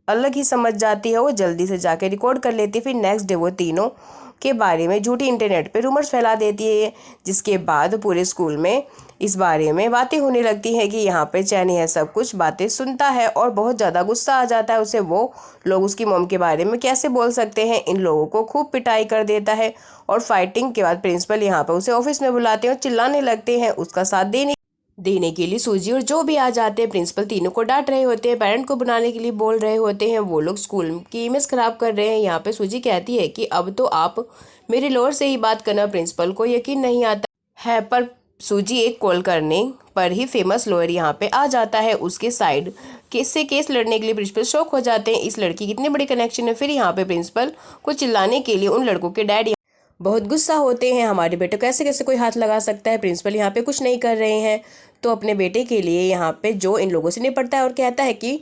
अलग ही समझ जाती है, वो जल्दी से जाके रिकॉर्ड कर लेती है। फिर नेक्स्ट डे वो तीनों के बारे में झूठी इंटरनेट पे रूमर्स फैला देती है, जिसके बाद पूरे स्कूल में इस बारे में बातें होने लगती हैं कि यहाँ पे चैन यह सब कुछ बातें सुनता है और बहुत ज़्यादा गुस्सा आ जाता है उसे। वो लोग उसकी मॉम के बारे में कैसे बोल सकते हैं। इन लोगों को खूब पिटाई कर देता है और फाइटिंग के बाद प्रिंसिपल यहाँ पर उसे ऑफिस में बुलाते हैं और चिल्लाने लगते हैं उसका साथ देने। देने के लिए सूजी और जो भी आ जाते हैं। प्रिंसिपल तीनों को डांट रहे होते हैं, पेरेंट को बुलाने के लिए बोल रहे होते हैं, वो लोग स्कूल की इमेज खराब कर रहे हैं। यहाँ पे सूजी कहती है कि अब तो आप मेरे लोअर से ही बात करना। प्रिंसिपल को यकीन नहीं आता है, पर सूजी एक कॉल करने पर ही फेमस लॉयर यहाँ पे आ जाता है। उसके साइड केस लड़ने के लिए प्रिंसिपल शौक हो जाते हैं, इस लड़की की इतने बड़े कनेक्शन है। फिर यहाँ पे प्रिंसिपल को चिल्लाने के लिए उन लड़कों के डैड बहुत गुस्सा होते हैं, हमारे बेटे कैसे कैसे कोई हाथ लगा सकता है। प्रिंसिपल यहाँ पे कुछ नहीं कर रहे हैं, तो अपने बेटे के लिए यहाँ पे जो इन लोगों से निपटता है और कहता है कि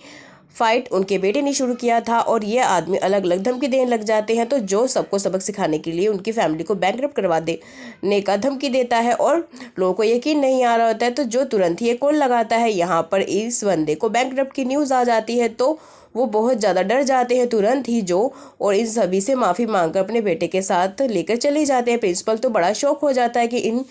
फाइट उनके बेटे ने शुरू किया था और ये आदमी अलग अलग धमकी देने लग जाते हैं। तो जो सबको सबक सिखाने के लिए उनकी फैमिली को बैंकरप्ट करवा देने का धमकी देता है और लोगों को यकीन नहीं आ रहा होता है, तो जो तुरंत ही एक कॉल लगाता है। यहाँ पर इस बंदे को बैंकरप्ट की न्यूज़ आ जाती है, तो वो बहुत ज़्यादा डर जाते हैं तुरंत ही जो, और इन सभी से माफ़ी मांगकर अपने बेटे के साथ लेकर चले जाते हैं। प्रिंसिपल तो बड़ा शौक हो जाता है कि इन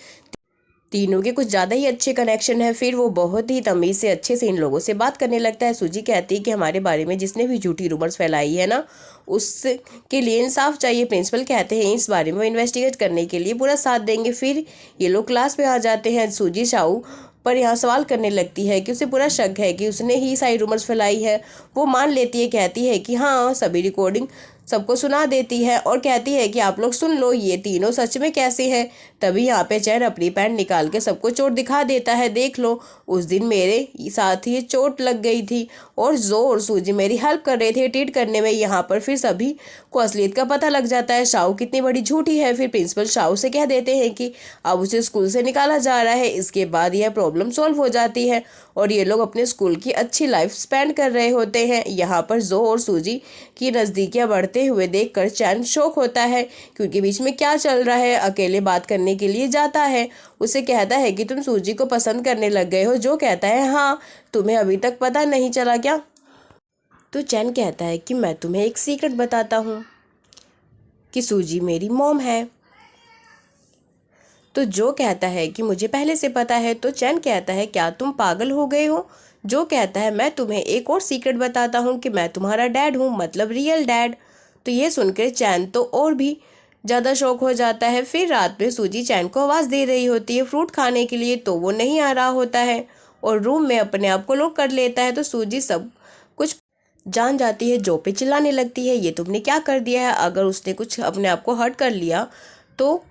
तीनों के कुछ ज़्यादा ही अच्छे कनेक्शन है। फिर वो बहुत ही तमीज़ से अच्छे से इन लोगों से बात करने लगता है। सूजी कहती है कि हमारे बारे में जिसने भी झूठी रूमर्स फैलाई है ना, उसके लिए इंसाफ चाहिए। प्रिंसिपल कहते हैं इस बारे में इन्वेस्टिगेट करने के लिए पूरा साथ देंगे। फिर ये लोग क्लास में आ जाते हैं। सूजी शाहू पर यहाँ सवाल करने लगती है कि उसे पूरा शक है कि उसने ही सारी रूमर्स फैलाई है। वो मान लेती है, कहती है कि हाँ, सभी रिकॉर्डिंग सबको सुना देती है और कहती है कि आप लोग सुन लो, ये तीनों सच में कैसे हैं। तभी यहाँ पे चैन अपनी पैंट निकाल के सबको चोट दिखा देता है, देख लो उस दिन मेरे साथ ये चोट लग गई थी और जोर सूजी मेरी हेल्प कर रहे थे ट्रीट करने में। यहाँ पर फिर सभी को असलियत का पता लग जाता है, शाहू कितनी बड़ी झूठी है। फिर प्रिंसिपल शाहू से कह देते हैं कि अब उसे स्कूल से निकाला जा रहा है। इसके बाद यह प्रॉब्लम सॉल्व हो जाती है और ये लोग अपने स्कूल की अच्छी लाइफ स्पेंड कर रहे होते हैं। यहाँ पर जो और सूजी की नज़दीकियाँ बढ़ते हुए देखकर चैन शौक होता है क्योंकि बीच में क्या चल रहा है। अकेले बात करने के लिए जाता है, उसे कहता है कि तुम सूजी को पसंद करने लग गए हो। जो कहता है हाँ, तुम्हें अभी तक पता नहीं चला क्या? तो चैन कहता है कि मैं तुम्हें एक सीक्रेट बताता हूँ कि सूजी मेरी मॉम है। तो जो कहता है कि मुझे पहले से पता है। तो चैन कहता है क्या तुम पागल हो गए हो? जो कहता है मैं तुम्हें एक और सीक्रेट बताता हूँ कि मैं तुम्हारा डैड हूँ, मतलब रियल डैड। तो ये सुनकर चैन तो और भी ज़्यादा शौक हो जाता है। फिर रात में सूजी चैन को आवाज़ दे रही होती है फ्रूट खाने के लिए, तो वो नहीं आ रहा होता है और रूम में अपने आप को लॉक कर लेता है। तो सूजी सब कुछ जान जाती है, जो पे चिल्लाने लगती है ये तुमने क्या कर दिया है। अगर उसने कुछ अपने आप को हर्ट कर लिया तो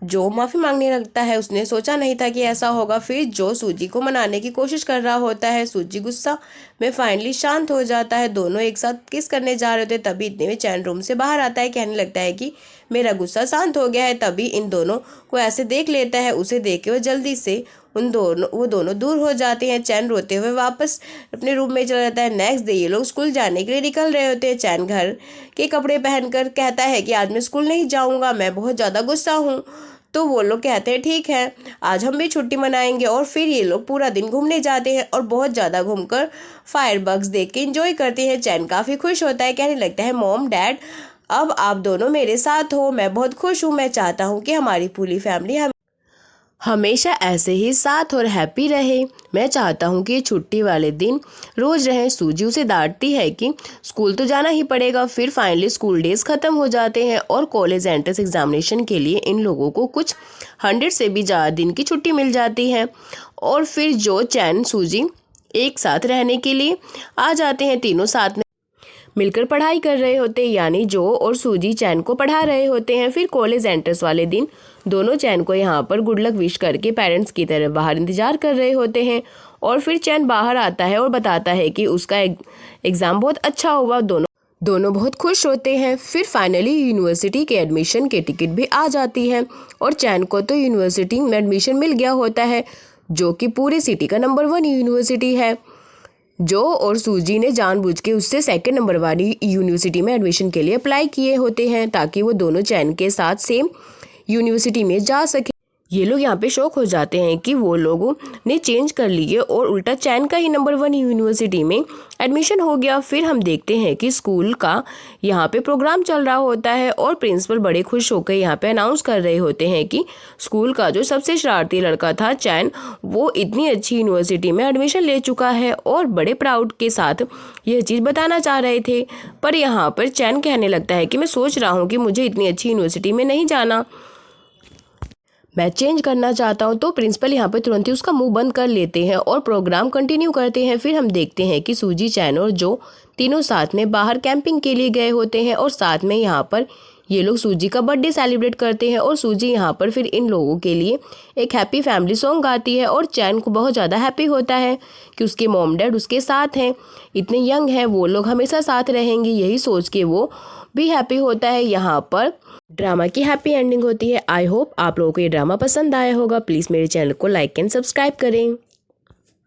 जो माफ़ी मांगने लगता है, उसने सोचा नहीं था कि ऐसा होगा। फिर जो सूजी को मनाने की कोशिश कर रहा होता है, सूजी गुस्सा में फाइनली शांत हो जाता है। दोनों एक साथ किस करने जा रहे थे, तभी इतने में चैन रूम से बाहर आता है, कहने लगता है कि मेरा गुस्सा शांत हो गया है। तभी इन दोनों को ऐसे देख लेता है, उसे देख के वो जल्दी से वो दोनों दूर हो जाते हैं। चैन रोते हुए वापस अपने रूम में चला जाता है। नेक्स्ट डे ये लोग स्कूल जाने के लिए निकल रहे होते हैं। चैन घर के कपड़े पहनकर कहता है कि आज मैं स्कूल नहीं जाऊंगा, मैं बहुत ज़्यादा गुस्सा हूँ। तो वो लोग कहते हैं ठीक है, आज हम भी छुट्टी मनाएंगे। और फिर ये लोग पूरा दिन घूमने जाते हैं और बहुत ज़्यादा घूमकर फायरवर्क्स देख के एंजॉय करते हैं। चैन काफ़ी खुश होता है, कहने लगता है मॉम डैड अब आप दोनों मेरे साथ हो, मैं बहुत खुश हूँ। मैं चाहता हूँ कि हमारी पूरी फैमिली हमेशा ऐसे ही साथ और हैप्पी रहे। मैं चाहता हूँ कि छुट्टी वाले दिन रोज रहे। सूजी उसे डांटती है कि स्कूल तो जाना ही पड़ेगा। फिर फाइनली स्कूल डेज ख़त्म हो जाते हैं और कॉलेज एंट्रेंस एग्जामिनेशन के लिए इन लोगों को कुछ 100 से भी ज़्यादा दिन की छुट्टी मिल जाती है। और फिर जो चैन सूजी एक साथ रहने के लिए आ जाते हैं, तीनों साथ में मिलकर पढ़ाई कर रहे होते हैं, यानी जो और सूजी चैन को पढ़ा रहे होते हैं। फिर कॉलेज एंट्रेंस वाले दिन दोनों चैन को यहाँ पर गुड लक विश करके पेरेंट्स की तरफ बाहर इंतजार कर रहे होते हैं। और फिर चैन बाहर आता है और बताता है कि उसका एग्ज़ाम बहुत अच्छा हुआ। दोनों बहुत खुश होते हैं। फिर फाइनली यूनिवर्सिटी के एडमिशन के टिकट भी आ जाती है और चैन को तो यूनिवर्सिटी में एडमिशन मिल गया होता है, जो कि पूरी सिटी का नंबर 1 यूनिवर्सिटी है। जो और सूजी ने जानबूझ के उससे 2nd नंबर वाली यूनिवर्सिटी में एडमिशन के लिए अप्लाई किए होते हैं ताकि वो दोनों चैन के साथ सेम यूनिवर्सिटी में जा सके। ये लोग यहाँ पे शौक हो जाते हैं कि वो लोगों ने चेंज कर लिए और उल्टा चैन का ही नंबर 1 यूनिवर्सिटी में एडमिशन हो गया। फिर हम देखते हैं कि स्कूल का यहाँ पे प्रोग्राम चल रहा होता है और प्रिंसिपल बड़े खुश होकर यहाँ पे अनाउंस कर रहे होते हैं कि स्कूल का जो सबसे शरारती लड़का था चैन, वो इतनी अच्छी यूनिवर्सिटी में एडमिशन ले चुका है और बड़े प्राउड के साथ यह चीज़ बताना चाह रहे थे। पर यहाँ पर चैन कहने लगता है कि मैं सोच रहा हूँ कि मुझे इतनी अच्छी यूनिवर्सिटी में नहीं जाना। मैं चेंज करना चाहता हूँ। तो प्रिंसिपल यहाँ पे तुरंत ही उसका मुंह बंद कर लेते हैं और प्रोग्राम कंटिन्यू करते हैं। फिर हम देखते हैं कि सूजी, चैन और जो तीनों साथ में बाहर कैंपिंग के लिए गए होते हैं और साथ में यहाँ पर ये लोग सूजी का बर्थडे सेलिब्रेट करते हैं। और सूजी यहाँ पर फिर इन लोगों के लिए एक हैप्पी फैमिली सॉन्ग गाती है और चैन को बहुत ज़्यादा हैप्पी होता है कि उसके मॉम डैड उसके साथ हैं, इतने यंग हैं, वो लोग हमेशा साथ रहेंगे, यही सोच के वो भी हैप्पी होता है। यहाँ पर ड्रामा की हैप्पी एंडिंग होती है। आई होप आप लोगों को ये ड्रामा पसंद आया होगा। प्लीज़ मेरे चैनल को लाइक एंड सब्सक्राइब करें।